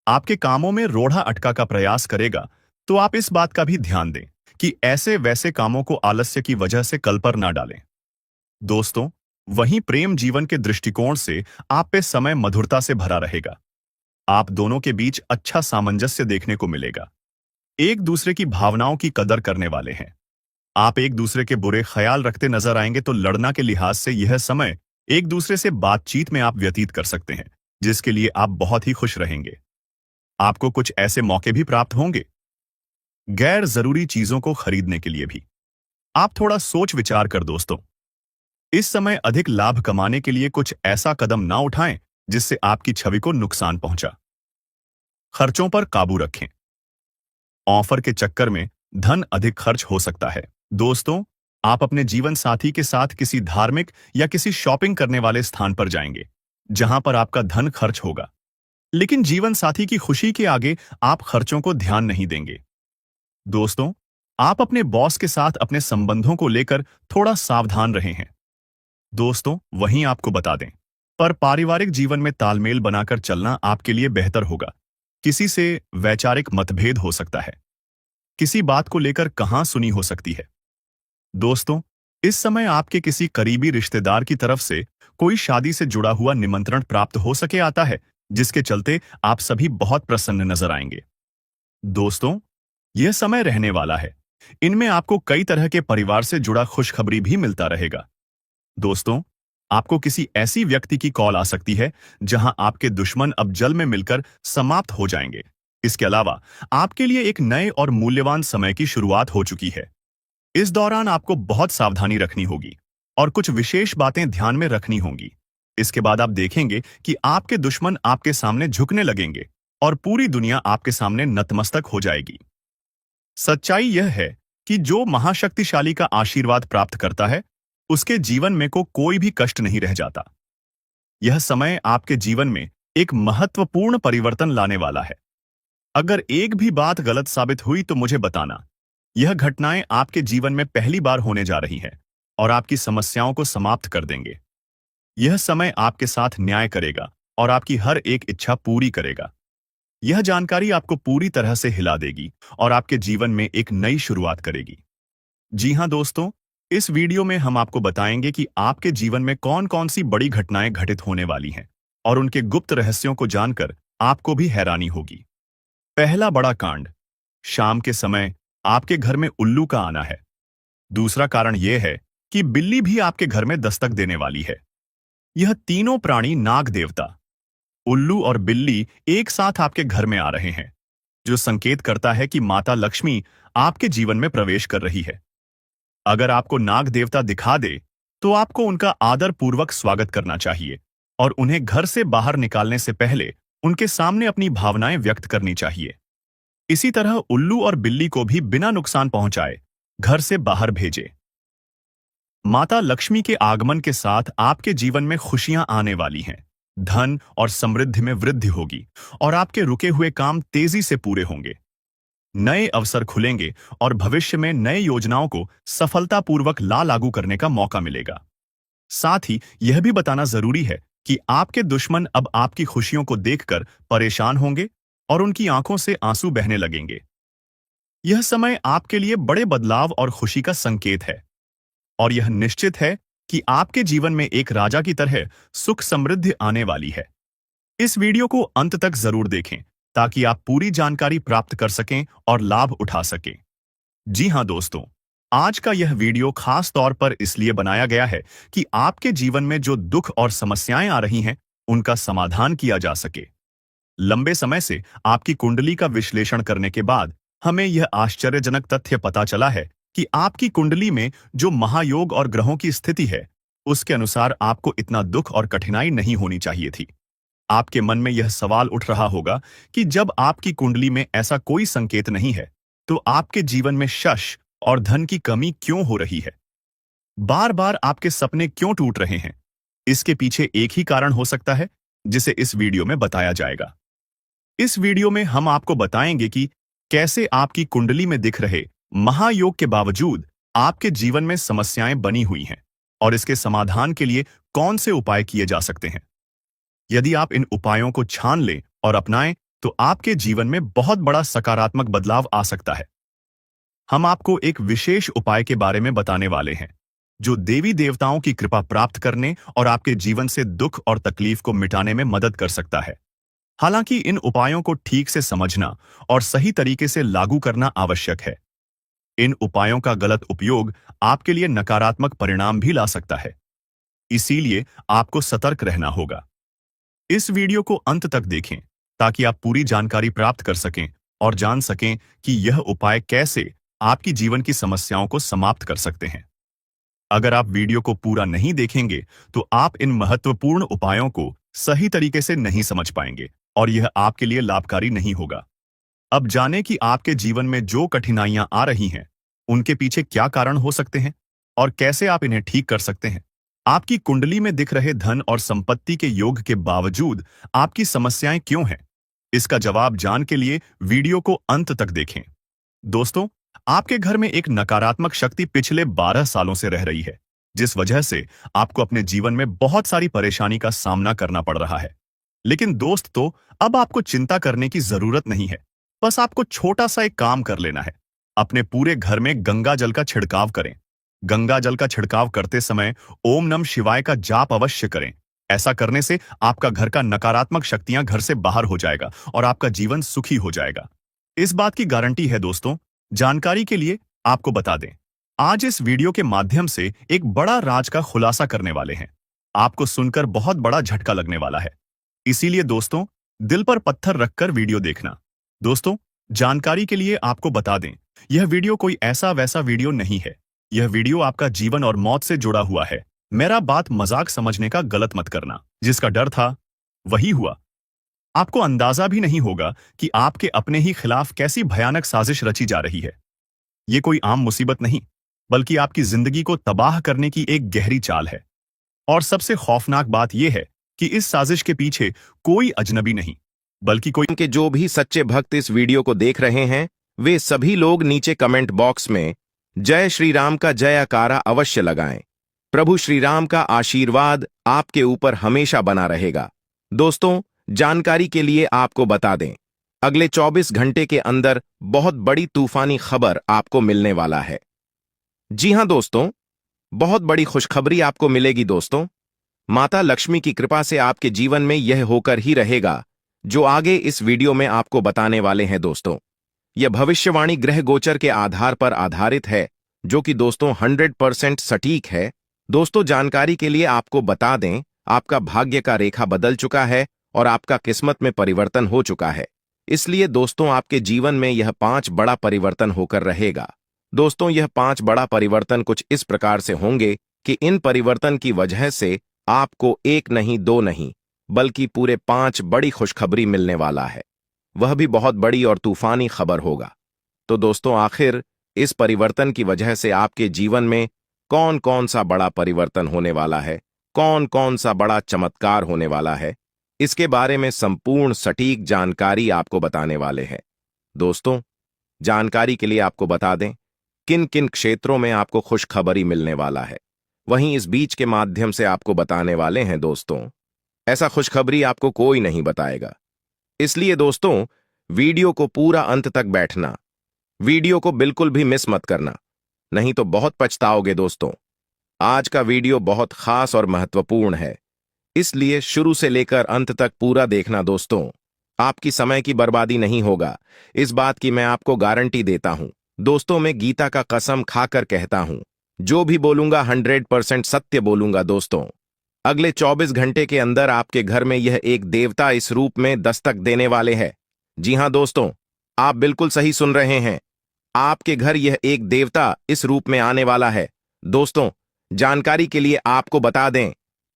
आपके कामों में रोड़ा अटका का प्रयास करेगा। तो आप इस बात का भी ध्यान दें कि ऐसे वैसे कामों को आलस्य की वजह से कल पर ना डालें। दोस्तों, वहीं प्रेम जीवन के दृष्टिकोण से आप पे समय मधुरता से भरा रहेगा। आप दोनों के बीच अच्छा सामंजस्य देखने को मिलेगा। एक दूसरे की भावनाओं की कदर करने वाले हैं। आप एक दूसरे के बुरे ख्याल रखते नजर आएंगे, तो लड़ना के लिहाज से यह समय एक दूसरे से बातचीत में आप व्यतीत कर सकते हैं, जिसके लिए आप बहुत ही खुश रहेंगे। आपको कुछ ऐसे मौके भी प्राप्त होंगे, गैर जरूरी चीजों को खरीदने के लिए भी। आप थोड़ा सोच विचार कर दोस्तों, इस समय अधिक लाभ कमाने के लिए कुछ ऐसा कदम ना उठाएं जिससे आपकी छवि को नुकसान पहुंचा। खर्चों पर काबू रखें। ऑफर के चक्कर में धन अधिक खर्च हो सकता है। दोस्तों, आप अपने जीवन साथी के साथ किसी धार्मिक या किसी शॉपिंग करने वाले स्थान पर जाएंगे, जहां पर आपका धन खर्च होगा। लेकिन जीवन साथी की खुशी के आगे आप खर्चों को ध्यान नहीं देंगे। दोस्तों, आप अपने बॉस के साथ अपने संबंधों को लेकर थोड़ा सावधान रहे हैं। दोस्तों, वहीं आपको बता दें, पर पारिवारिक जीवन में तालमेल बनाकर चलना आपके लिए बेहतर होगा। किसी से वैचारिक मतभेद हो सकता है, किसी बात को लेकर कहां सुनी हो सकती है। दोस्तों, इस समय आपके किसी करीबी रिश्तेदार की तरफ से कोई शादी से जुड़ा हुआ निमंत्रण प्राप्त हो सके आता है, जिसके चलते आप सभी बहुत प्रसन्न नजर आएंगे। दोस्तों, यह समय रहने वाला है। इनमें आपको कई तरह के परिवार से जुड़ा खुशखबरी भी मिलता रहेगा। दोस्तों, आपको किसी ऐसी व्यक्ति की कॉल आ सकती है जहां आपके दुश्मन अब जल में मिलकर समाप्त हो जाएंगे। इसके अलावा आपके लिए एक नए और मूल्यवान समय की शुरुआत हो चुकी है। इस दौरान आपको बहुत सावधानी रखनी होगी और कुछ विशेष बातें ध्यान में रखनी होंगी। इसके बाद आप देखेंगे कि आपके दुश्मन आपके सामने झुकने लगेंगे और पूरी दुनिया आपके सामने नतमस्तक हो जाएगी। सच्चाई यह है कि जो महाशक्तिशाली का आशीर्वाद प्राप्त करता है, उसके जीवन में को कोई भी कष्ट नहीं रह जाता। यह समय आपके जीवन में एक महत्वपूर्ण परिवर्तन लाने वाला है। अगर एक भी बात गलत साबित हुई तो मुझे बताना। यह घटनाएं आपके जीवन में पहली बार होने जा रही हैं और आपकी समस्याओं को समाप्त कर देंगे। यह समय आपके साथ न्याय करेगा और आपकी हर एक इच्छा पूरी करेगा। यह जानकारी आपको पूरी तरह से हिला देगी और आपके जीवन में एक नई शुरुआत करेगी। जी हां दोस्तों, इस वीडियो में हम आपको बताएंगे कि आपके जीवन में कौन कौन सी बड़ी घटनाएं घटित होने वाली हैं और उनके गुप्त रहस्यों को जानकर आपको भी हैरानी होगी। पहला बड़ा कांड, शाम के समय आपके घर में उल्लू का आना है। दूसरा कारण यह है कि बिल्ली भी आपके घर में दस्तक देने वाली है। यह तीनों प्राणी नाग देवता, उल्लू और बिल्ली एक साथ आपके घर में आ रहे हैं, जो संकेत करता है कि माता लक्ष्मी आपके जीवन में प्रवेश कर रही है। अगर आपको नाग देवता दिखा दे तो आपको उनका आदर पूर्वक स्वागत करना चाहिए और उन्हें घर से बाहर निकालने से पहले उनके सामने अपनी भावनाएं व्यक्त करनी चाहिए। इसी तरह उल्लू और बिल्ली को भी बिना नुकसान पहुंचाए घर से बाहर भेजे। माता लक्ष्मी के आगमन के साथ आपके जीवन में खुशियां आने वाली हैं। धन और समृद्धि में वृद्धि होगी और आपके रुके हुए काम तेजी से पूरे होंगे। नए अवसर खुलेंगे और भविष्य में नए योजनाओं को सफलतापूर्वक लागू करने का मौका मिलेगा। साथ ही यह भी बताना जरूरी है कि आपके दुश्मन अब आपकी खुशियों को देखकर परेशान होंगे और उनकी आंखों से आंसू बहने लगेंगे। यह समय आपके लिए बड़े बदलाव और खुशी का संकेत है और यह निश्चित है कि आपके जीवन में एक राजा की तरह सुख समृद्धि आने वाली है। इस वीडियो को अंत तक जरूर देखें ताकि आप पूरी जानकारी प्राप्त कर सकें और लाभ उठा सकें। जी हां दोस्तों, आज का यह वीडियो खास तौर पर इसलिए बनाया गया है कि आपके जीवन में जो दुख और समस्याएं आ रही हैं, उनका समाधान किया जा सके। लंबे समय से आपकी कुंडली का विश्लेषण करने के बाद हमें यह आश्चर्यजनक तथ्य पता चला है कि आपकी कुंडली में जो महायोग और ग्रहों की स्थिति है, उसके अनुसार आपको इतना दुख और कठिनाई नहीं होनी चाहिए थी। आपके मन में यह सवाल उठ रहा होगा कि जब आपकी कुंडली में ऐसा कोई संकेत नहीं है, तो आपके जीवन में यश और धन की कमी क्यों हो रही है? बार बार आपके सपने क्यों टूट रहे हैं? इसके पीछे एक ही कारण हो सकता है, जिसे इस वीडियो में बताया जाएगा। इस वीडियो में हम आपको बताएंगे कि कैसे आपकी कुंडली में दिख रहे महायोग के बावजूद आपके जीवन में समस्याएं बनी हुई हैं और इसके समाधान के लिए कौन से उपाय किए जा सकते हैं। यदि आप इन उपायों को छान लें और अपनाएं तो आपके जीवन में बहुत बड़ा सकारात्मक बदलाव आ सकता है। हम आपको एक विशेष उपाय के बारे में बताने वाले हैं, जो देवी देवताओं की कृपा प्राप्त करने और आपके जीवन से दुख और तकलीफ को मिटाने में मदद कर सकता है। हालांकि इन उपायों को ठीक से समझना और सही तरीके से लागू करना आवश्यक है। इन उपायों का गलत उपयोग आपके लिए नकारात्मक परिणाम भी ला सकता है, इसीलिए आपको सतर्क रहना होगा। इस वीडियो को अंत तक देखें ताकि आप पूरी जानकारी प्राप्त कर सकें और जान सकें कि यह उपाय कैसे आपकी जीवन की समस्याओं को समाप्त कर सकते हैं। अगर आप वीडियो को पूरा नहीं देखेंगे तो आप इन महत्वपूर्ण उपायों को सही तरीके से नहीं समझ पाएंगे और यह आपके लिए लाभकारी नहीं होगा। अब जानें कि आपके जीवन में जो कठिनाइयां आ रही हैं, उनके पीछे क्या कारण हो सकते हैं और कैसे आप इन्हें ठीक कर सकते हैं। आपकी कुंडली में दिख रहे धन और संपत्ति के योग के बावजूद आपकी समस्याएं क्यों हैं? इसका जवाब जानने के लिए वीडियो को अंत तक देखें। दोस्तों, आपके घर में एक नकारात्मक शक्ति पिछले 12 सालों से रह रही है, जिस वजह से आपको अपने जीवन में बहुत सारी परेशानी का सामना करना पड़ रहा है। लेकिन दोस्तों, अब आपको चिंता करने की जरूरत नहीं है। बस आपको छोटा सा एक काम कर लेना है। अपने पूरे घर में गंगा जल का छिड़काव करें। गंगा जल का छिड़काव करते समय ओम नमः शिवाय का जाप अवश्य करें। ऐसा करने से आपका घर का नकारात्मक शक्तियां घर से बाहर हो जाएगा और आपका जीवन सुखी हो जाएगा। इस बात की गारंटी है दोस्तों। जानकारी के लिए आपको बता दें, आज इस वीडियो के माध्यम से एक बड़ा राज का खुलासा करने वाले हैं। आपको सुनकर बहुत बड़ा झटका लगने वाला है, इसीलिए दोस्तों दिल पर पत्थर रखकर वीडियो देखना। दोस्तों, जानकारी के लिए आपको बता दें, यह वीडियो कोई ऐसा वैसा वीडियो नहीं है यह वीडियो आपका जीवन और मौत से जुड़ा हुआ है। मेरा बात मजाक समझने का गलत मत करना। जिसका डर था वही हुआ। आपको अंदाजा भी नहीं होगा कि आपके अपने ही खिलाफ कैसी भयानक साजिश रची जा रही है। ये कोई आम मुसीबत नहीं, बल्कि आपकी जिंदगी को तबाह करने की एक गहरी चाल है। और सबसे खौफनाक बात यह है कि इस साजिश के पीछे कोई अजनबी नहीं, बल्कि कोई के जो भी सच्चे भक्त इस वीडियो को देख रहे हैं, वे सभी लोग नीचे कमेंट बॉक्स में जय श्री राम का जयकारा अवश्य लगाएं। प्रभु श्री राम का आशीर्वाद आपके ऊपर हमेशा बना रहेगा। दोस्तों, जानकारी के लिए आपको बता दें, अगले 24 घंटे के अंदर बहुत बड़ी तूफानी खबर आपको मिलने वाला है। जी हां दोस्तों, बहुत बड़ी खुशखबरी आपको मिलेगी दोस्तों। माता लक्ष्मी की कृपा से आपके जीवन में यह होकर ही रहेगा जो आगे इस वीडियो में आपको बताने वाले हैं दोस्तों। यह भविष्यवाणी ग्रह गोचर के आधार पर आधारित है, जो कि दोस्तों 100% सटीक है। दोस्तों, जानकारी के लिए आपको बता दें, आपका भाग्य का रेखा बदल चुका है और आपका किस्मत में परिवर्तन हो चुका है। इसलिए दोस्तों, आपके जीवन में यह 5 बड़ा परिवर्तन होकर रहेगा। दोस्तों, यह 5 बड़ा परिवर्तन कुछ इस प्रकार से होंगे कि इन परिवर्तन की वजह से आपको एक नहीं, 2 नहीं, बल्कि पूरे 5 बड़ी खुशखबरी मिलने वाला है। वह भी बहुत बड़ी और तूफानी खबर होगा। तो दोस्तों, आखिर इस परिवर्तन की वजह से आपके जीवन में कौन कौन सा बड़ा परिवर्तन होने वाला है, कौन कौन सा बड़ा चमत्कार होने वाला है, इसके बारे में संपूर्ण सटीक जानकारी आपको बताने वाले हैं। दोस्तों, जानकारी के लिए आपको बता दें किन किन क्षेत्रों में आपको खुशखबरी मिलने वाला है, वहीं इस बीच के माध्यम से आपको बताने वाले हैं। दोस्तों, ऐसा खुशखबरी आपको कोई नहीं बताएगा, इसलिए दोस्तों वीडियो को पूरा अंत तक बैठना, वीडियो को बिल्कुल भी मिस मत करना, नहीं तो बहुत पछताओगे। दोस्तों, आज का वीडियो बहुत खास और महत्वपूर्ण है, इसलिए शुरू से लेकर अंत तक पूरा देखना। दोस्तों, आपकी समय की बर्बादी नहीं होगा, इस बात की मैं आपको गारंटी देता हूं। दोस्तों, मैं गीता का कसम खाकर कहता हूं, जो भी बोलूंगा 100% सत्य बोलूंगा। दोस्तों, अगले 24 घंटे के अंदर आपके घर में यह एक देवता इस रूप में दस्तक देने वाले हैं। जी हां दोस्तों, आप बिल्कुल सही सुन रहे हैं, आपके घर यह एक देवता इस रूप में आने वाला है। दोस्तों, जानकारी के लिए आपको बता दें,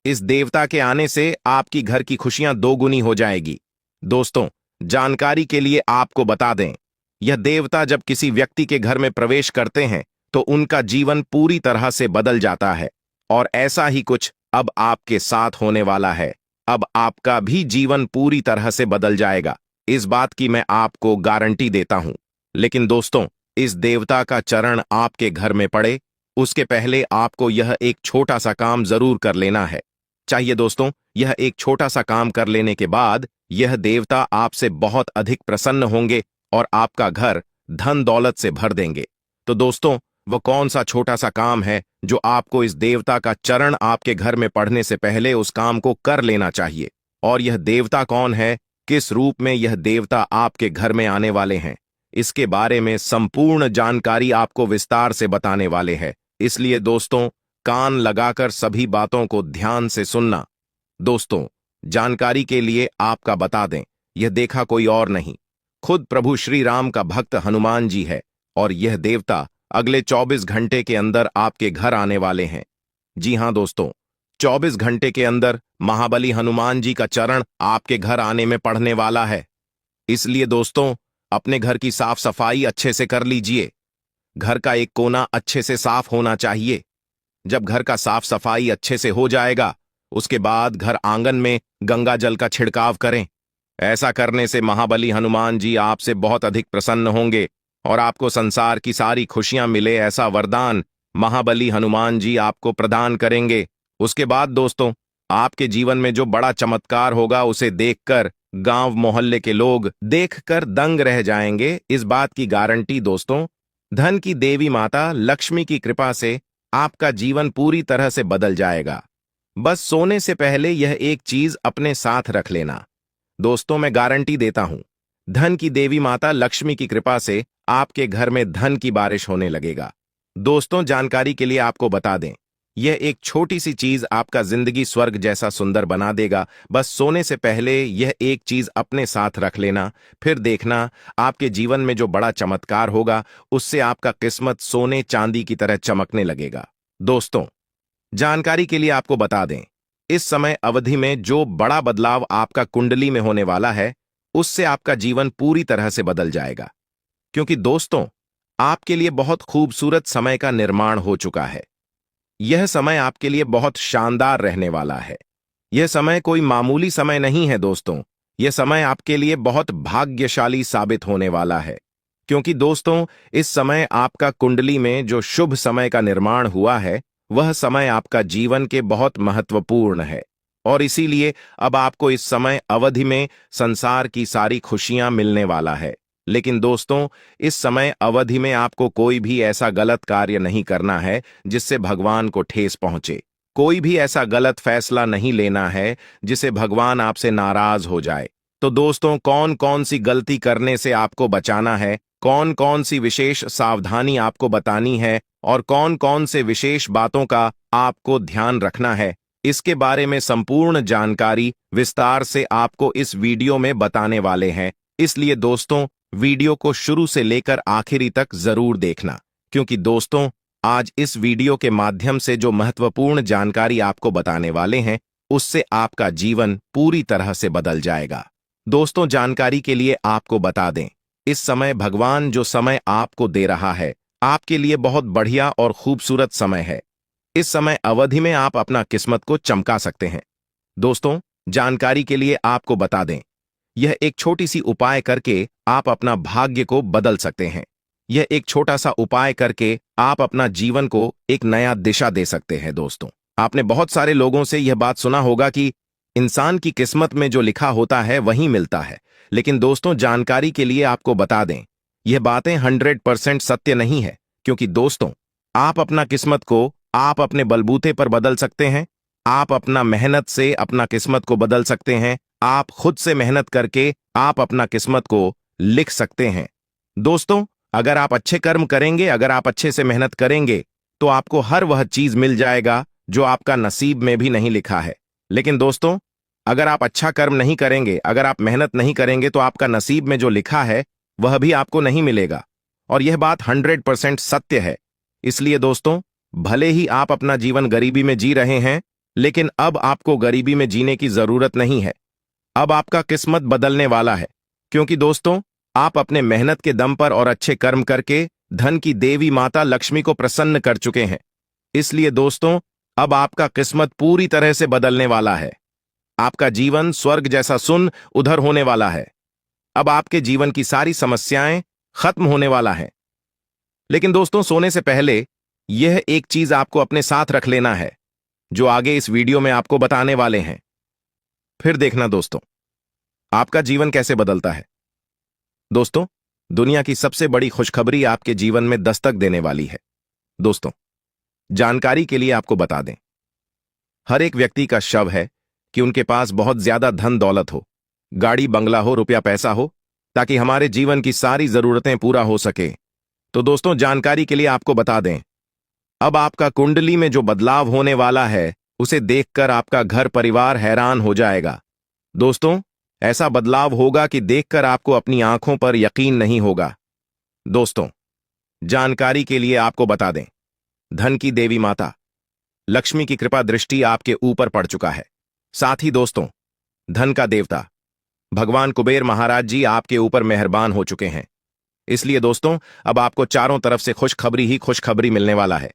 इस देवता के आने से आपकी घर की खुशियां 2 गुनी हो जाएगी। दोस्तों, जानकारी के लिए आपको बता दें, यह देवता जब किसी व्यक्ति के घर में प्रवेश करते हैं तो उनका जीवन पूरी तरह से बदल जाता है, और ऐसा ही कुछ अब आपके साथ होने वाला है। अब आपका भी जीवन पूरी तरह से बदल जाएगा, इस बात की मैं आपको गारंटी देता हूं। लेकिन दोस्तों, इस देवता का चरण आपके घर में पड़े उसके पहले आपको यह एक छोटा सा काम जरूर कर लेना है। चाहिए दोस्तों, यह एक छोटा सा काम कर लेने के बाद यह देवता आपसे बहुत अधिक प्रसन्न होंगे और आपका घर धन दौलत से भर देंगे। तो दोस्तों, वह कौन सा छोटा सा काम है जो आपको इस देवता का चरण आपके घर में पढ़ने से पहले उस काम को कर लेना चाहिए? और यह देवता कौन है, किस रूप में यह देवता आपके घर में आने वाले हैं, इसके बारे में संपूर्ण जानकारी आपको विस्तार से बताने वाले हैं। इसलिए दोस्तों, कान लगाकर सभी बातों को ध्यान से सुनना। दोस्तों, जानकारी के लिए आपका बता दें, यह देखा कोई और नहीं, खुद प्रभु श्री राम का भक्त हनुमान जी है, और यह देवता अगले 24 घंटे के अंदर आपके घर आने वाले हैं। जी हां दोस्तों, 24 घंटे के अंदर महाबली हनुमान जी का चरण आपके घर आने में पड़ने वाला है। इसलिए दोस्तों, अपने घर की साफ सफाई अच्छे से कर लीजिए। घर का एक कोना अच्छे से साफ होना चाहिए। जब घर का साफ सफाई अच्छे से हो जाएगा, उसके बाद घर आंगन में गंगा जल का छिड़काव करें। ऐसा करने से महाबली हनुमान जी आपसे बहुत अधिक प्रसन्न होंगे और आपको संसार की सारी खुशियां मिले, ऐसा वरदान महाबली हनुमान जी आपको प्रदान करेंगे। उसके बाद दोस्तों, आपके जीवन में जो बड़ा चमत्कार होगा उसे देखकर गांव मोहल्ले के लोग देखकर दंग रह जाएंगे, इस बात की गारंटी। दोस्तों, धन की देवी माता लक्ष्मी की कृपा से आपका जीवन पूरी तरह से बदल जाएगा। बस सोने से पहले यह एक चीज अपने साथ रख लेना। दोस्तों, मैं गारंटी देता हूं, धन की देवी माता लक्ष्मी की कृपा से आपके घर में धन की बारिश होने लगेगा। दोस्तों, जानकारी के लिए आपको बता दें, यह एक छोटी सी चीज आपका जिंदगी स्वर्ग जैसा सुंदर बना देगा। बस सोने से पहले यह एक चीज अपने साथ रख लेना, फिर देखना आपके जीवन में जो बड़ा चमत्कार होगा, उससे आपका किस्मत सोने चांदी की तरह चमकने लगेगा। दोस्तों, जानकारी के लिए आपको बता दें, इस समय अवधि में जो बड़ा बदलाव आपका कुंडली में होने वाला है, उससे आपका जीवन पूरी तरह से बदल जाएगा। क्योंकि दोस्तों, आपके लिए बहुत खूबसूरत समय का निर्माण हो चुका है। यह समय आपके लिए बहुत शानदार रहने वाला है। यह समय कोई मामूली समय नहीं है दोस्तों। यह समय आपके लिए बहुत भाग्यशाली साबित होने वाला है। क्योंकि दोस्तों, इस समय आपका कुंडली में जो शुभ समय का निर्माण हुआ है, वह समय आपका जीवन के बहुत महत्वपूर्ण है। और इसीलिए अब आपको इस समय अवधि में संसार की सारी खुशियां मिलने वाला है। लेकिन दोस्तों, इस समय अवधि में आपको कोई भी ऐसा गलत कार्य नहीं करना है जिससे भगवान को ठेस पहुंचे। कोई भी ऐसा गलत फैसला नहीं लेना है जिसे भगवान आपसे नाराज हो जाए। तो दोस्तों, कौन कौन सी गलती करने से आपको बचाना है, कौन कौन सी विशेष सावधानी आपको बतानी है और कौन कौन से विशेष बातों का आपको ध्यान रखना है, इसके बारे में संपूर्ण जानकारी विस्तार से आपको इस वीडियो में बताने वाले हैं। इसलिए दोस्तों, वीडियो को शुरू से लेकर आखिरी तक जरूर देखना, क्योंकि दोस्तों, आज इस वीडियो के माध्यम से जो महत्वपूर्ण जानकारी आपको बताने वाले हैं, उससे आपका जीवन पूरी तरह से बदल जाएगा। दोस्तों, जानकारी के लिए आपको बता दें, इस समय भगवान जो समय आपको दे रहा है, आपके लिए बहुत बढ़िया और खूबसूरत समय है। इस समय अवधि में आप अपना किस्मत को चमका सकते हैं। दोस्तों, जानकारी के लिए आपको बता दें, यह एक छोटी सी उपाय करके आप अपना भाग्य को बदल सकते हैं। यह एक छोटा सा उपाय करके आप अपना जीवन को एक नया दिशा दे सकते हैं। दोस्तों, आपने बहुत सारे लोगों से यह बात सुना होगा कि इंसान की किस्मत में जो लिखा होता है वही मिलता है। लेकिन दोस्तों, जानकारी के लिए आपको बता दें, यह बातें 100% सत्य नहीं है। क्योंकि दोस्तों, आप अपना किस्मत को आप अपने बलबूते पर बदल सकते हैं। आप अपना मेहनत से अपना किस्मत को बदल सकते हैं। आप खुद से मेहनत करके आप अपना किस्मत को लिख सकते हैं। दोस्तों, अगर आप अच्छे कर्म करेंगे, अगर आप अच्छे से मेहनत करेंगे, तो आपको हर वह चीज मिल जाएगा जो आपका नसीब में भी नहीं लिखा है। लेकिन दोस्तों, अगर आप अच्छा कर्म नहीं करेंगे, अगर आप मेहनत नहीं करेंगे, तो आपका नसीब में जो लिखा है वह भी आपको नहीं मिलेगा। और यह बात 100% सत्य है। इसलिए दोस्तों, भले ही आप अपना जीवन गरीबी में जी रहे हैं, लेकिन अब आपको गरीबी में जीने की जरूरत नहीं है। अब आपका किस्मत बदलने वाला है। क्योंकि दोस्तों, आप अपने मेहनत के दम पर और अच्छे कर्म करके धन की देवी माता लक्ष्मी को प्रसन्न कर चुके हैं। इसलिए दोस्तों, अब आपका किस्मत पूरी तरह से बदलने वाला है। आपका जीवन स्वर्ग जैसा सुन उधर होने वाला है। अब आपके जीवन की सारी समस्याएं खत्म होने वाला है। लेकिन दोस्तों, सोने से पहले यह एक चीज आपको अपने साथ रख लेना है, जो आगे इस वीडियो में आपको बताने वाले हैं। फिर देखना दोस्तों, आपका जीवन कैसे बदलता है। दोस्तों, दुनिया की सबसे बड़ी खुशखबरी आपके जीवन में दस्तक देने वाली है। दोस्तों, जानकारी के लिए आपको बता दें, हर एक व्यक्ति का शव है कि उनके पास बहुत ज्यादा धन दौलत हो, गाड़ी बंगला हो, रुपया पैसा हो, ताकि हमारे जीवन की सारी जरूरतें पूरा हो सके। तो दोस्तों, जानकारी के लिए आपको बता दें, अब आपका कुंडली में जो बदलाव होने वाला है, उसे देखकर आपका घर परिवार हैरान हो जाएगा। दोस्तों, ऐसा बदलाव होगा कि देखकर आपको अपनी आंखों पर यकीन नहीं होगा। दोस्तों, जानकारी के लिए आपको बता दें, धन की देवी माता लक्ष्मी की कृपा दृष्टि आपके ऊपर पड़ चुका है। साथ ही दोस्तों, धन का देवता भगवान कुबेर महाराज जी आपके ऊपर मेहरबान हो चुके हैं। इसलिए दोस्तों, अब आपको चारों तरफ से खुशखबरी ही खुशखबरी मिलने वाला है।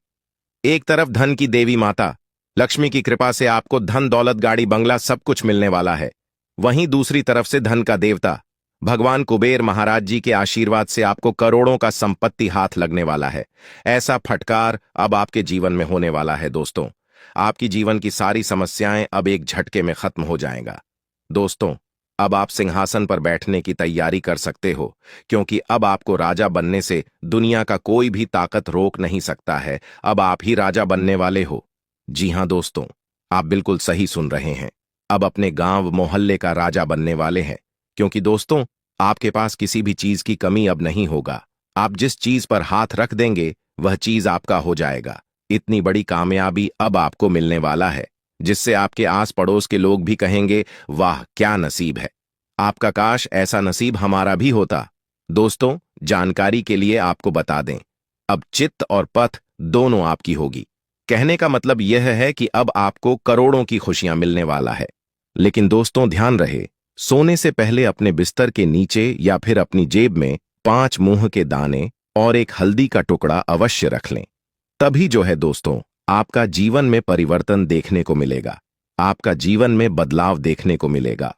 एक तरफ धन की देवी माता लक्ष्मी की कृपा से आपको धन दौलत गाड़ी बंगला सब कुछ मिलने वाला है। वहीं दूसरी तरफ से धन का देवता भगवान कुबेर महाराज जी के आशीर्वाद से आपको करोड़ों का संपत्ति हाथ लगने वाला है। ऐसा फटकार अब आपके जीवन में होने वाला है। दोस्तों, आपकी जीवन की सारी समस्याएं अब एक झटके में खत्म हो जाएगा। दोस्तों, अब आप सिंहासन पर बैठने की तैयारी कर सकते हो, क्योंकि अब आपको राजा बनने से दुनिया का कोई भी ताकत रोक नहीं सकता है। अब आप ही राजा बनने वाले हो। जी हां दोस्तों, आप बिल्कुल सही सुन रहे हैं। अब अपने गांव मोहल्ले का राजा बनने वाले हैं। क्योंकि दोस्तों, आपके पास किसी भी चीज की कमी अब नहीं होगा। आप जिस चीज पर हाथ रख देंगे वह चीज आपका हो जाएगा। इतनी बड़ी कामयाबी अब आपको मिलने वाला है, जिससे आपके आस पड़ोस के लोग भी कहेंगे, वाह क्या नसीब है, आपका काश ऐसा नसीब हमारा भी होता। दोस्तों, जानकारी के लिए आपको बता दें, अब चित्त और पथ दोनों आपकी होगी। कहने का मतलब यह है कि अब आपको करोड़ों की खुशियां मिलने वाला है। लेकिन दोस्तों, ध्यान रहे, सोने से पहले अपने बिस्तर के नीचे या फिर अपनी जेब में 5 मूंग के दाने और एक हल्दी का टुकड़ा अवश्य रख लें। तभी जो है दोस्तों, आपका जीवन में परिवर्तन देखने को मिलेगा, आपका जीवन में बदलाव देखने को मिलेगा।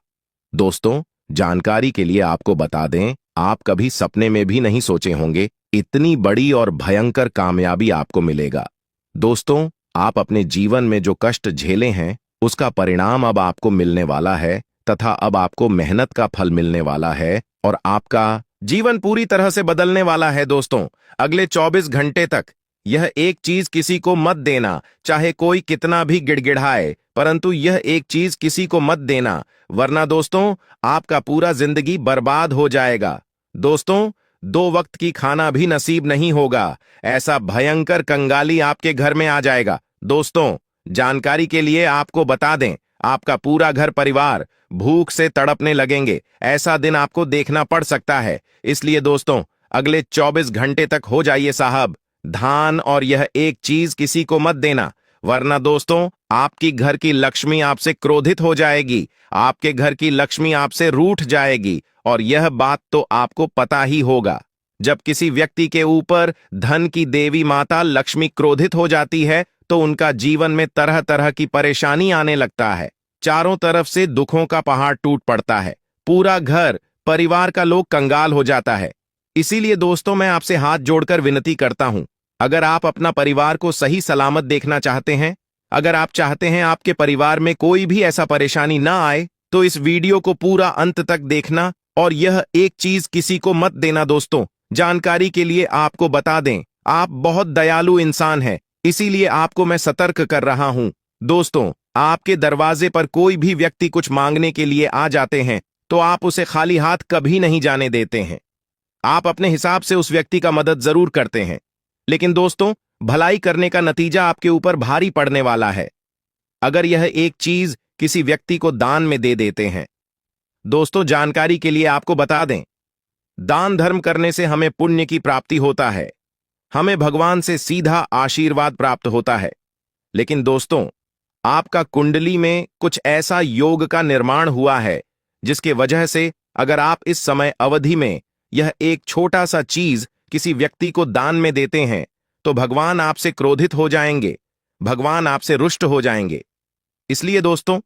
दोस्तों, जानकारी के लिए आपको बता दें, आप कभी सपने में भी नहीं सोचे होंगे इतनी बड़ी और भयंकर कामयाबी आपको मिलेगा। दोस्तों, आप अपने जीवन में जो कष्ट झेले हैं उसका परिणाम अब आपको मिलने वाला है, तथा अब आपको मेहनत का फल मिलने वाला है और आपका जीवन पूरी तरह से बदलने वाला है। दोस्तों, अगले 24 घंटे तक यह एक चीज किसी को मत देना, चाहे कोई कितना भी गिड़गिड़ाए, परंतु यह एक चीज किसी को मत देना, वरना दोस्तों आपका पूरा जिंदगी बर्बाद हो जाएगा। दोस्तों, 2 वक्त की खाना भी नसीब नहीं होगा, ऐसा भयंकर कंगाली आपके घर में आ जाएगा। दोस्तों, जानकारी के लिए आपको बता दें, आपका पूरा घर परिवार भूख से तड़पने लगेंगे, ऐसा दिन आपको देखना पड़ सकता है। इसलिए दोस्तों, अगले 24 घंटे तक हो जाइए साहब धान, और यह एक चीज किसी को मत देना, वरना दोस्तों आपकी घर की लक्ष्मी आपसे क्रोधित हो जाएगी, आपके घर की लक्ष्मी आपसे रूठ जाएगी। और यह बात तो आपको पता ही होगा, जब किसी व्यक्ति के ऊपर धन की देवी माता लक्ष्मी क्रोधित हो जाती है तो उनका जीवन में तरह तरह की परेशानी आने लगता है, चारों तरफ से दुखों का पहाड़ टूट पड़ता है, पूरा घर परिवार का लोग कंगाल हो जाता है। इसीलिए दोस्तों, मैं आपसे हाथ जोड़कर विनती करता हूं, अगर आप अपना परिवार को सही सलामत देखना चाहते हैं, अगर आप चाहते हैं आपके परिवार में कोई भी ऐसा परेशानी ना आए, तो इस वीडियो को पूरा अंत तक देखना और यह एक चीज किसी को मत देना। दोस्तों, जानकारी के लिए आपको बता दें, आप बहुत दयालु इंसान हैं, इसीलिए आपको मैं सतर्क कर रहा हूं। दोस्तों, आपके दरवाजे पर कोई भी व्यक्ति कुछ मांगने के लिए आ जाते हैं तो आप उसे खाली हाथ कभी नहीं जाने देते हैं। आप अपने हिसाब से उस व्यक्ति का मदद जरूर करते हैं, लेकिन दोस्तों, भलाई करने का नतीजा आपके ऊपर भारी पड़ने वाला है अगर यह एक चीज किसी व्यक्ति को दान में दे देते हैं। दोस्तों, जानकारी के लिए आपको बता दें, दान धर्म करने से हमें पुण्य की प्राप्ति होता है, हमें भगवान से सीधा आशीर्वाद प्राप्त होता है। लेकिन दोस्तों, आपका कुंडली में कुछ ऐसा योग का निर्माण हुआ है जिसके वजह से अगर आप इस समय अवधि में यह एक छोटा सा चीज किसी व्यक्ति को दान में देते हैं तो भगवान आपसे क्रोधित हो जाएंगे, भगवान आपसे रुष्ट हो जाएंगे। इसलिए दोस्तों,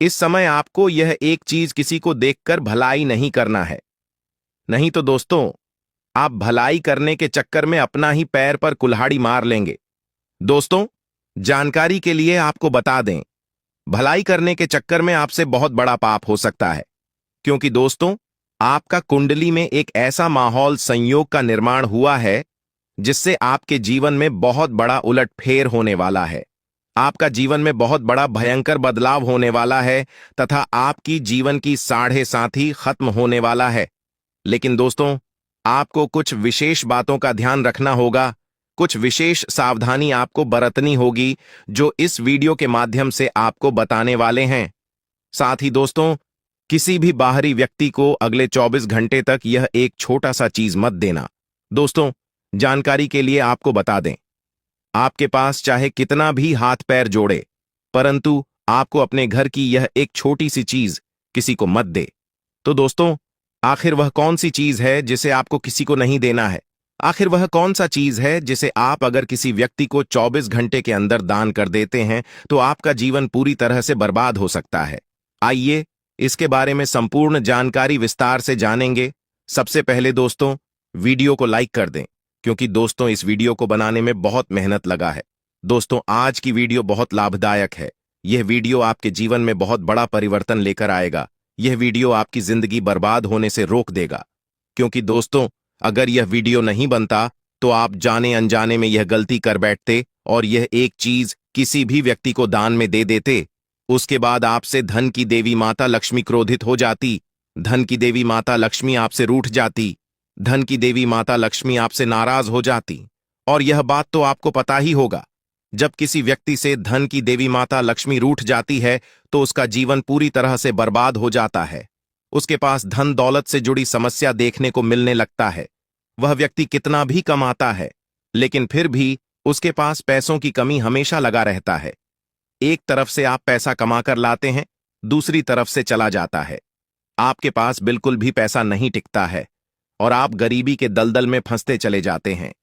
इस समय आपको यह एक चीज किसी को देखकर भलाई नहीं करना है, नहीं तो दोस्तों आप भलाई करने के चक्कर में अपना ही पैर पर कुल्हाड़ी मार लेंगे। दोस्तों, जानकारी के लिए आपको बता दें, भलाई करने के चक्कर में आपसे बहुत बड़ा पाप हो सकता है, क्योंकि दोस्तों आपका कुंडली में एक ऐसा माहौल संयोग का निर्माण हुआ है जिससे आपके जीवन में बहुत बड़ा उलटफेर होने वाला है, आपका जीवन में बहुत बड़ा भयंकर बदलाव होने वाला है तथा आपकी जीवन की साढ़े साथी खत्म होने वाला है। लेकिन दोस्तों, आपको कुछ विशेष बातों का ध्यान रखना होगा, कुछ विशेष सावधानी आपको बरतनी होगी जो इस वीडियो के माध्यम से आपको बताने वाले हैं। साथ ही दोस्तों, किसी भी बाहरी व्यक्ति को अगले 24 घंटे तक यह एक छोटा सा चीज मत देना। दोस्तों, जानकारी के लिए आपको बता दें, आपके पास चाहे कितना भी हाथ पैर जोड़े, परंतु आपको अपने घर की यह एक छोटी सी चीज किसी को मत दे। तो दोस्तों, आखिर वह कौन सी चीज है जिसे आपको किसी को नहीं देना है? आखिर वह कौन सा चीज है जिसे आप अगर किसी व्यक्ति को 24 घंटे के अंदर दान कर देते हैं तो आपका जीवन पूरी तरह से बर्बाद हो सकता है? आइए इसके बारे में संपूर्ण जानकारी विस्तार से जानेंगे। सबसे पहले दोस्तों, वीडियो को लाइक कर दें, क्योंकि दोस्तों इस वीडियो को बनाने में बहुत मेहनत लगा है। दोस्तों, आज की वीडियो बहुत लाभदायक है, यह वीडियो आपके जीवन में बहुत बड़ा परिवर्तन लेकर आएगा, यह वीडियो आपकी जिंदगी बर्बाद होने से रोक देगा। क्योंकि दोस्तों, अगर यह वीडियो नहीं बनता तो आप जाने अनजाने में यह गलती कर बैठते और यह एक चीज किसी भी व्यक्ति को दान में दे देते। उसके बाद आपसे धन की देवी माता लक्ष्मी क्रोधित हो जाती, धन की देवी माता लक्ष्मी आपसे रूठ जाती, धन की देवी माता लक्ष्मी आपसे नाराज हो जाती। और यह बात तो आपको पता ही होगा, जब किसी व्यक्ति से धन की देवी माता लक्ष्मी रूठ जाती है तो उसका जीवन पूरी तरह से बर्बाद हो जाता है। उसके पास धन दौलत से जुड़ी समस्या देखने को मिलने लगता है। वह व्यक्ति कितना भी कमाता है, लेकिन फिर भी उसके पास पैसों की कमी हमेशा लगा रहता है। एक तरफ से आप पैसा कमाकर लाते हैं, दूसरी तरफ से चला जाता है। आपके पास बिल्कुल भी पैसा नहीं टिकता है और आप गरीबी के दलदल में फंसते चले जाते हैं।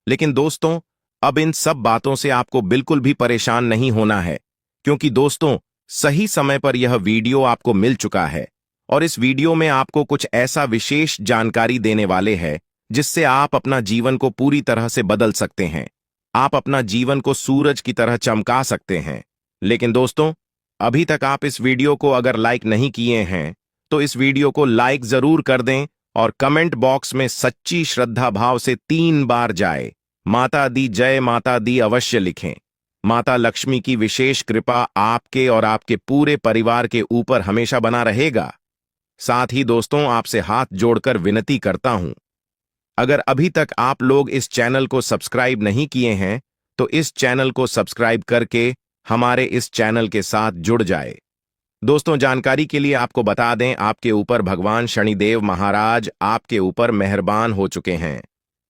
लेकिन दोस्तों, अब इन सब बातों से आपको बिल्कुल भी परेशान नहीं होना है, क्योंकि दोस्तों, सही समय पर यह वीडियो आपको मिल चुका है और इस वीडियो में आपको कुछ ऐसा विशेष जानकारी देने वाले हैं जिससे आप अपना जीवन को पूरी तरह से बदल सकते हैं। आप अपना जीवन को सूरज की तरह चमका सकते हैं। लेकिन दोस्तों, अभी तक आप इस वीडियो को अगर लाइक नहीं किए हैं तो इस वीडियो को लाइक जरूर कर दें और कमेंट बॉक्स में सच्ची श्रद्धा भाव से 3 बार जाए माता दी जय माता दी अवश्य लिखें। माता लक्ष्मी की विशेष कृपा आपके और आपके पूरे परिवार के ऊपर हमेशा बना रहेगा। साथ ही दोस्तों, आपसे हाथ जोड़कर विनती करता हूं, अगर अभी तक आप लोग इस चैनल को सब्सक्राइब नहीं किए हैं तो इस चैनल को सब्सक्राइब करके हमारे इस चैनल के साथ जुड़ जाए। दोस्तों, जानकारी के लिए आपको बता दें, आपके ऊपर भगवान शनिदेव महाराज आपके ऊपर मेहरबान हो चुके हैं।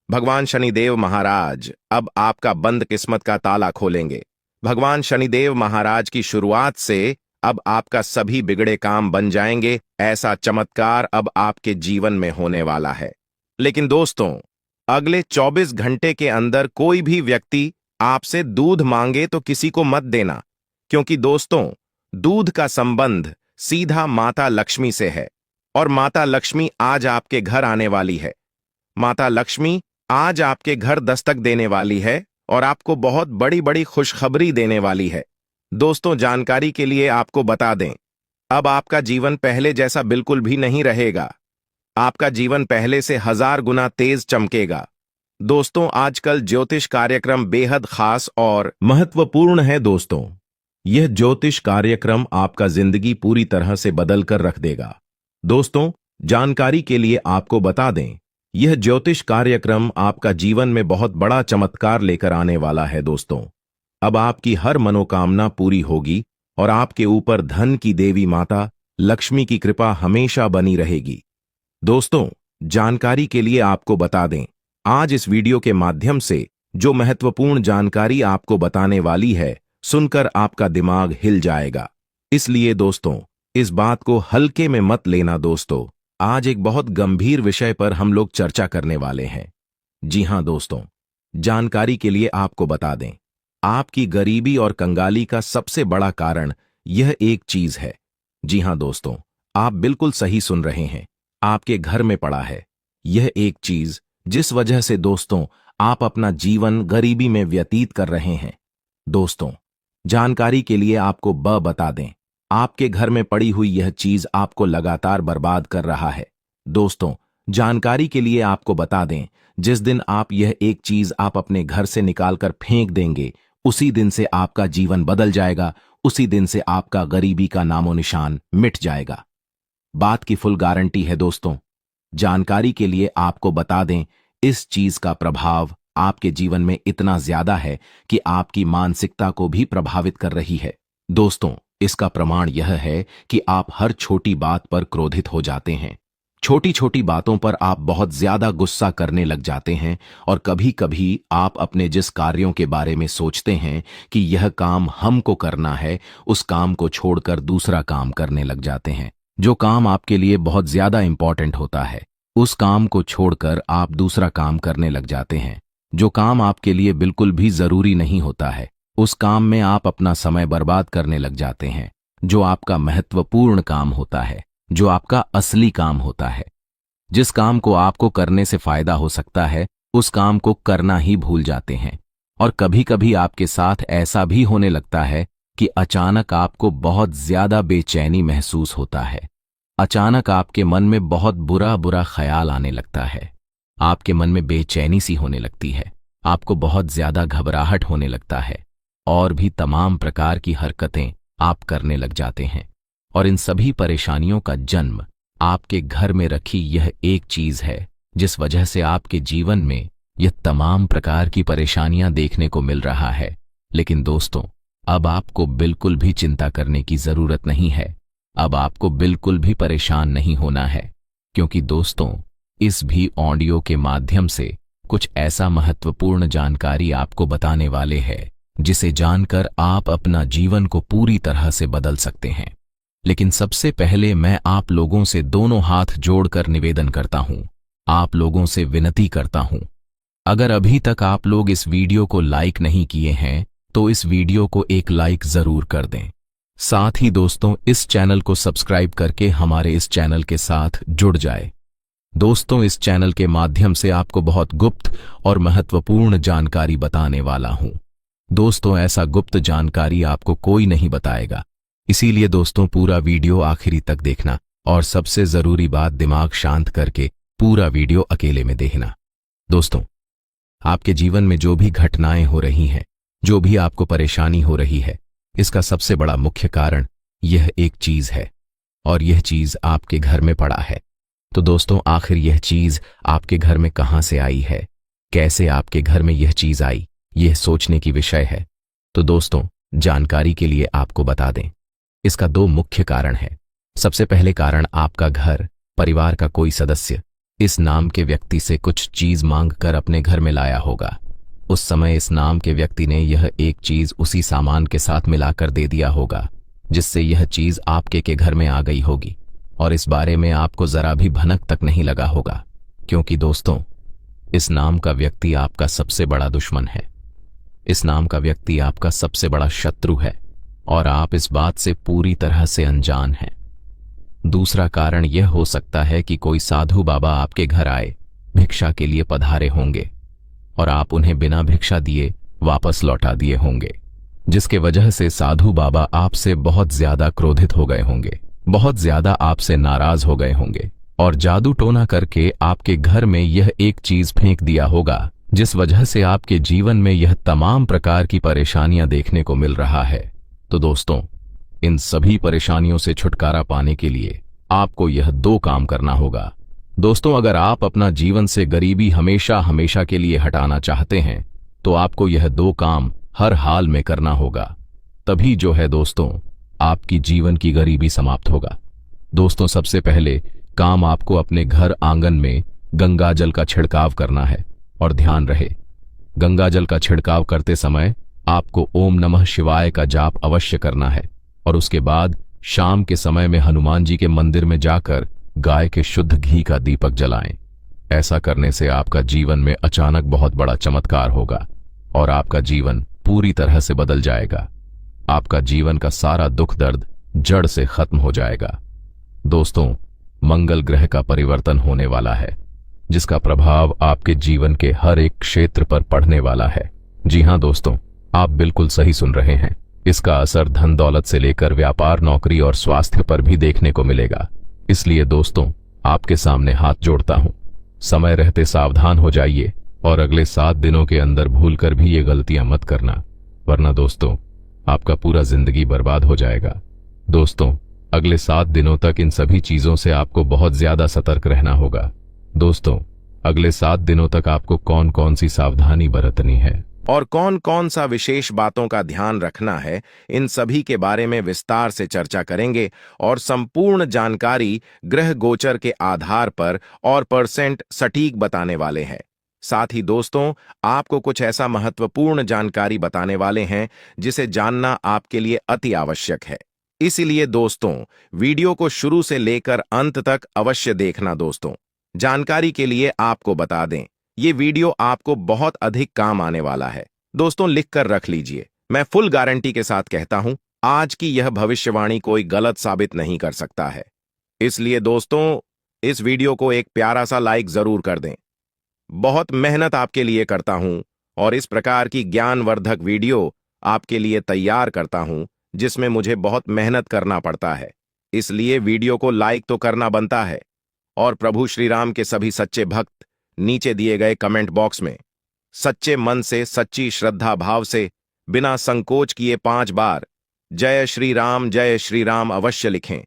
भगवान शनिदेव महाराज अब आपका बंद किस्मत का ताला खोलेंगे। भगवान शनिदेव महाराज की शुरुआत से अब आपका सभी बिगड़े काम बन जाएंगे। ऐसा चमत्कार अब आपके जीवन में होने वाला है। लेकिन दोस्तों, अगले 24 घंटे के अंदर कोई भी व्यक्ति आपसे दूध मांगे तो किसी को मत देना, क्योंकि दोस्तों, दूध का संबंध सीधा माता लक्ष्मी से है और माता लक्ष्मी आज आपके घर आने वाली है। माता लक्ष्मी आज आपके घर दस्तक देने वाली है और आपको बहुत बड़ी बड़ी खुशखबरी देने वाली है। दोस्तों, जानकारी के लिए आपको बता दें, अब आपका जीवन पहले जैसा बिल्कुल भी नहीं रहेगा। आपका जीवन पहले से 1000 गुना तेज चमकेगा। दोस्तों, आजकल ज्योतिष कार्यक्रम बेहद खास और महत्वपूर्ण है। दोस्तों, यह ज्योतिष कार्यक्रम आपका जिंदगी पूरी तरह से बदल कर रख देगा। दोस्तों, जानकारी के लिए आपको बता दें, यह ज्योतिष कार्यक्रम आपका जीवन में बहुत बड़ा चमत्कार लेकर आने वाला है। दोस्तों, अब आपकी हर मनोकामना पूरी होगी और आपके ऊपर धन की देवी माता लक्ष्मी की कृपा हमेशा बनी रहेगी। दोस्तों, जानकारी के लिए आपको बता दें, आज इस वीडियो के माध्यम से जो महत्वपूर्ण जानकारी आपको बताने वाली है, सुनकर आपका दिमाग हिल जाएगा। इसलिए दोस्तों, इस बात को हल्के में मत लेना। दोस्तों, आज एक बहुत गंभीर विषय पर हम लोग चर्चा करने वाले हैं। जी हां दोस्तों, जानकारी के लिए आपको बता दें, आपकी गरीबी और कंगाली का सबसे बड़ा कारण यह एक चीज है। जी हां दोस्तों, आप बिल्कुल सही सुन रहे हैं, आपके घर में पड़ा है यह एक चीज जिस वजह से दोस्तों आप अपना जीवन गरीबी में व्यतीत कर रहे हैं। दोस्तों, जानकारी के लिए आपको बता दें, आपके घर में पड़ी हुई यह चीज आपको लगातार बर्बाद कर रहा है। दोस्तों, जानकारी के लिए आपको बता दें, जिस दिन आप यह एक चीज आप अपने घर से निकालकर फेंक देंगे, उसी दिन से आपका जीवन बदल जाएगा। उसी दिन से आपका गरीबी का नामो निशान मिट जाएगा। बात की फुल गारंटी है। दोस्तों, जानकारी के लिए आपको बता दें, इस चीज का प्रभाव आपके जीवन में इतना ज्यादा है कि आपकी मानसिकता को भी प्रभावित कर रही है। दोस्तों, इसका प्रमाण यह है कि आप हर छोटी बात पर क्रोधित हो जाते हैं। छोटी छोटी बातों पर आप बहुत ज्यादा गुस्सा करने लग जाते हैं और कभी कभी आप अपने जिस कार्यों के बारे में सोचते हैं कि यह काम हमको करना है, उस काम को छोड़कर दूसरा काम करने लग जाते हैं। जो काम आपके लिए बहुत ज्यादा इंपॉर्टेंट होता है, उस काम को छोड़कर आप दूसरा काम करने लग जाते हैं। जो काम आपके लिए बिल्कुल भी जरूरी नहीं होता है, उस काम में आप अपना समय बर्बाद करने लग जाते हैं। जो आपका महत्वपूर्ण काम होता है, जो आपका असली काम होता है, जिस काम को आपको करने से फायदा हो सकता है, उस काम को करना ही भूल जाते हैं। और कभी कभी आपके साथ ऐसा भी होने लगता है कि अचानक आपको बहुत ज्यादा बेचैनी महसूस होता है। अचानक आपके मन में बहुत बुरा बुरा ख्याल आने लगता है। आपके मन में बेचैनी सी होने लगती है, आपको बहुत ज्यादा घबराहट होने लगता है और भी तमाम प्रकार की हरकतें आप करने लग जाते हैं। और इन सभी परेशानियों का जन्म आपके घर में रखी यह एक चीज है, जिस वजह से आपके जीवन में यह तमाम प्रकार की परेशानियां देखने को मिल रहा है। लेकिन दोस्तों, अब आपको बिल्कुल भी चिंता करने की जरूरत नहीं है। अब आपको बिल्कुल भी परेशान नहीं होना है, क्योंकि दोस्तों, इस भी ऑडियो के माध्यम से कुछ ऐसा महत्वपूर्ण जानकारी आपको बताने वाले हैं जिसे जानकर आप अपना जीवन को पूरी तरह से बदल सकते हैं। लेकिन सबसे पहले मैं आप लोगों से दोनों हाथ जोड़कर निवेदन करता हूं, आप लोगों से विनती करता हूं, अगर अभी तक आप लोग इस वीडियो को लाइक नहीं किए हैं तो इस वीडियो को एक लाइक जरूर कर दें। साथ ही दोस्तों, इस चैनल को सब्सक्राइब करके हमारे इस चैनल के साथ जुड़ जाए। दोस्तों, इस चैनल के माध्यम से आपको बहुत गुप्त और महत्वपूर्ण जानकारी बताने वाला हूं। दोस्तों, ऐसा गुप्त जानकारी आपको कोई नहीं बताएगा, इसीलिए दोस्तों पूरा वीडियो आखिरी तक देखना और सबसे जरूरी बात, दिमाग शांत करके पूरा वीडियो अकेले में देखना। दोस्तों, आपके जीवन में जो भी घटनाएं हो रही हैं, जो भी आपको परेशानी हो रही है, इसका सबसे बड़ा मुख्य कारण यह एक चीज है, और यह चीज आपके घर में पड़ा है। तो दोस्तों, आखिर यह चीज आपके घर में कहां से आई है, कैसे आपके घर में यह चीज आई, यह सोचने की विषय है। तो दोस्तों, जानकारी के लिए आपको बता दें, इसका दो मुख्य कारण है। सबसे पहले कारण, आपका घर परिवार का कोई सदस्य इस नाम के व्यक्ति से कुछ चीज मांग कर अपने घर में लाया होगा। उस समय इस नाम के व्यक्ति ने यह एक चीज उसी सामान के साथ मिलाकर दे दिया होगा, जिससे यह चीज आपके के घर में आ गई होगी, और इस बारे में आपको जरा भी भनक तक नहीं लगा होगा, क्योंकि दोस्तों, इस नाम का व्यक्ति आपका सबसे बड़ा दुश्मन है। इस नाम का व्यक्ति आपका सबसे बड़ा शत्रु है, और आप इस बात से पूरी तरह से अनजान हैं। दूसरा कारण यह हो सकता है कि कोई साधु बाबा आपके घर आए, भिक्षा के लिए पधारे होंगे, और आप उन्हें बिना भिक्षा दिए वापस लौटा दिए होंगे, जिसके वजह से साधु बाबा आपसे बहुत ज्यादा क्रोधित हो गए होंगे, बहुत ज्यादा आपसे नाराज हो गए होंगे, और जादू टोना करके आपके घर में यह एक चीज फेंक दिया होगा, जिस वजह से आपके जीवन में यह तमाम प्रकार की परेशानियां देखने को मिल रहा है। तो दोस्तों, इन सभी परेशानियों से छुटकारा पाने के लिए आपको यह दो काम करना होगा। दोस्तों, अगर आप अपना जीवन से गरीबी हमेशा हमेशा के लिए हटाना चाहते हैं तो आपको यह दो काम हर हाल में करना होगा, तभी जो है दोस्तों, आपकी जीवन की गरीबी समाप्त होगा। दोस्तों, सबसे पहले काम आपको अपने घर आंगन में गंगा जल का छिड़काव करना है, और ध्यान रहे, गंगा जल का छिड़काव करते समय आपको ओम नमः शिवाय का जाप अवश्य करना है, और उसके बाद शाम के समय में हनुमान जी के मंदिर में जाकर गाय के शुद्ध घी का दीपक जलाएं। ऐसा करने से आपका जीवन में अचानक बहुत बड़ा चमत्कार होगा, और आपका जीवन पूरी तरह से बदल जाएगा। आपका जीवन का सारा दुख दर्द जड़ से खत्म हो जाएगा। दोस्तों, मंगल ग्रह का परिवर्तन होने वाला है, जिसका प्रभाव आपके जीवन के हर एक क्षेत्र पर पड़ने वाला है। जी हां दोस्तों, आप बिल्कुल सही सुन रहे हैं। इसका असर धन दौलत से लेकर व्यापार, नौकरी और स्वास्थ्य पर भी देखने को मिलेगा। इसलिए दोस्तों, आपके सामने हाथ जोड़ता हूं, समय रहते सावधान हो जाइए, और अगले 7 दिनों के अंदर भूलकर भी ये गलतियां मत करना, वरना दोस्तों आपका पूरा जिंदगी बर्बाद हो जाएगा। दोस्तों, अगले 7 दिनों तक इन सभी चीजों से आपको बहुत ज्यादा सतर्क रहना होगा। दोस्तों, अगले 7 दिनों तक आपको कौन कौन सी सावधानी बरतनी है और कौन कौन सा विशेष बातों का ध्यान रखना है, इन सभी के बारे में विस्तार से चर्चा करेंगे, और संपूर्ण जानकारी ग्रह गोचर के आधार पर और परसेंट सटीक बताने वाले हैं। साथ ही दोस्तों, आपको कुछ ऐसा महत्वपूर्ण जानकारी बताने वाले हैं जिसे जानना आपके लिए अति आवश्यक है। इसीलिए दोस्तों, वीडियो को शुरू से लेकर अंत तक अवश्य देखना। दोस्तों, जानकारी के लिए आपको बता दें, ये वीडियो आपको बहुत अधिक काम आने वाला है। दोस्तों, लिख कर रख लीजिए, मैं फुल गारंटी के साथ कहता हूं, आज की यह भविष्यवाणी कोई गलत साबित नहीं कर सकता है। इसलिए दोस्तों, इस वीडियो को एक प्यारा सा लाइक जरूर कर दें। बहुत मेहनत आपके लिए करता हूं, और इस प्रकार की ज्ञानवर्धक वीडियो आपके लिए तैयार करता हूं, जिसमें मुझे बहुत मेहनत करना पड़ता है। इसलिए वीडियो को लाइक तो करना बनता है, और प्रभु श्री राम के सभी सच्चे भक्त नीचे दिए गए कमेंट बॉक्स में सच्चे मन से, सच्ची श्रद्धा भाव से, बिना संकोच किए 5 बार जय श्री राम अवश्य लिखें।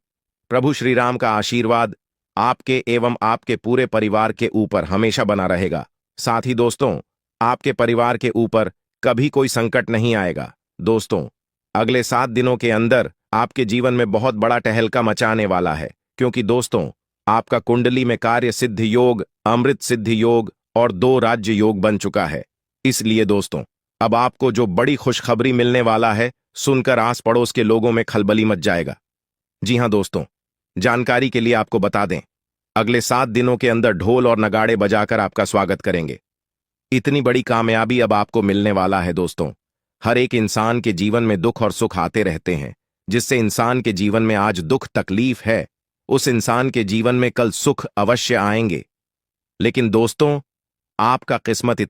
प्रभु श्री राम का आशीर्वाद आपके एवं आपके पूरे परिवार के ऊपर हमेशा बना रहेगा। साथ ही दोस्तों, आपके परिवार के ऊपर कभी कोई संकट नहीं आएगा। दोस्तों, अगले 7 दिनों के अंदर आपके जीवन में बहुत बड़ा टहलका मचाने वाला है, क्योंकि दोस्तों, आपका कुंडली में कार्य सिद्धि योग, अमृत सिद्धि योग और 2 राज्य योग बन चुका है। इसलिए दोस्तों, अब आपको जो बड़ी खुशखबरी मिलने वाला है, सुनकर आस पड़ोस के लोगों में खलबली मच जाएगा। जी हां दोस्तों, जानकारी के लिए आपको बता दें, अगले 7 दिनों के अंदर ढोल और नगाड़े बजाकर आपका स्वागत करेंगे। इतनी बड़ी कामयाबी अब आपको मिलने वाला है। दोस्तों, हर एक इंसान के जीवन में दुख और सुख आते रहते हैं। जिससे इंसान के जीवन में आज दुख तकलीफ है, उस इंसान के जीवन में कल सुख अवश्य आएंगे। लेकिन दोस्तों, आपका किस्मत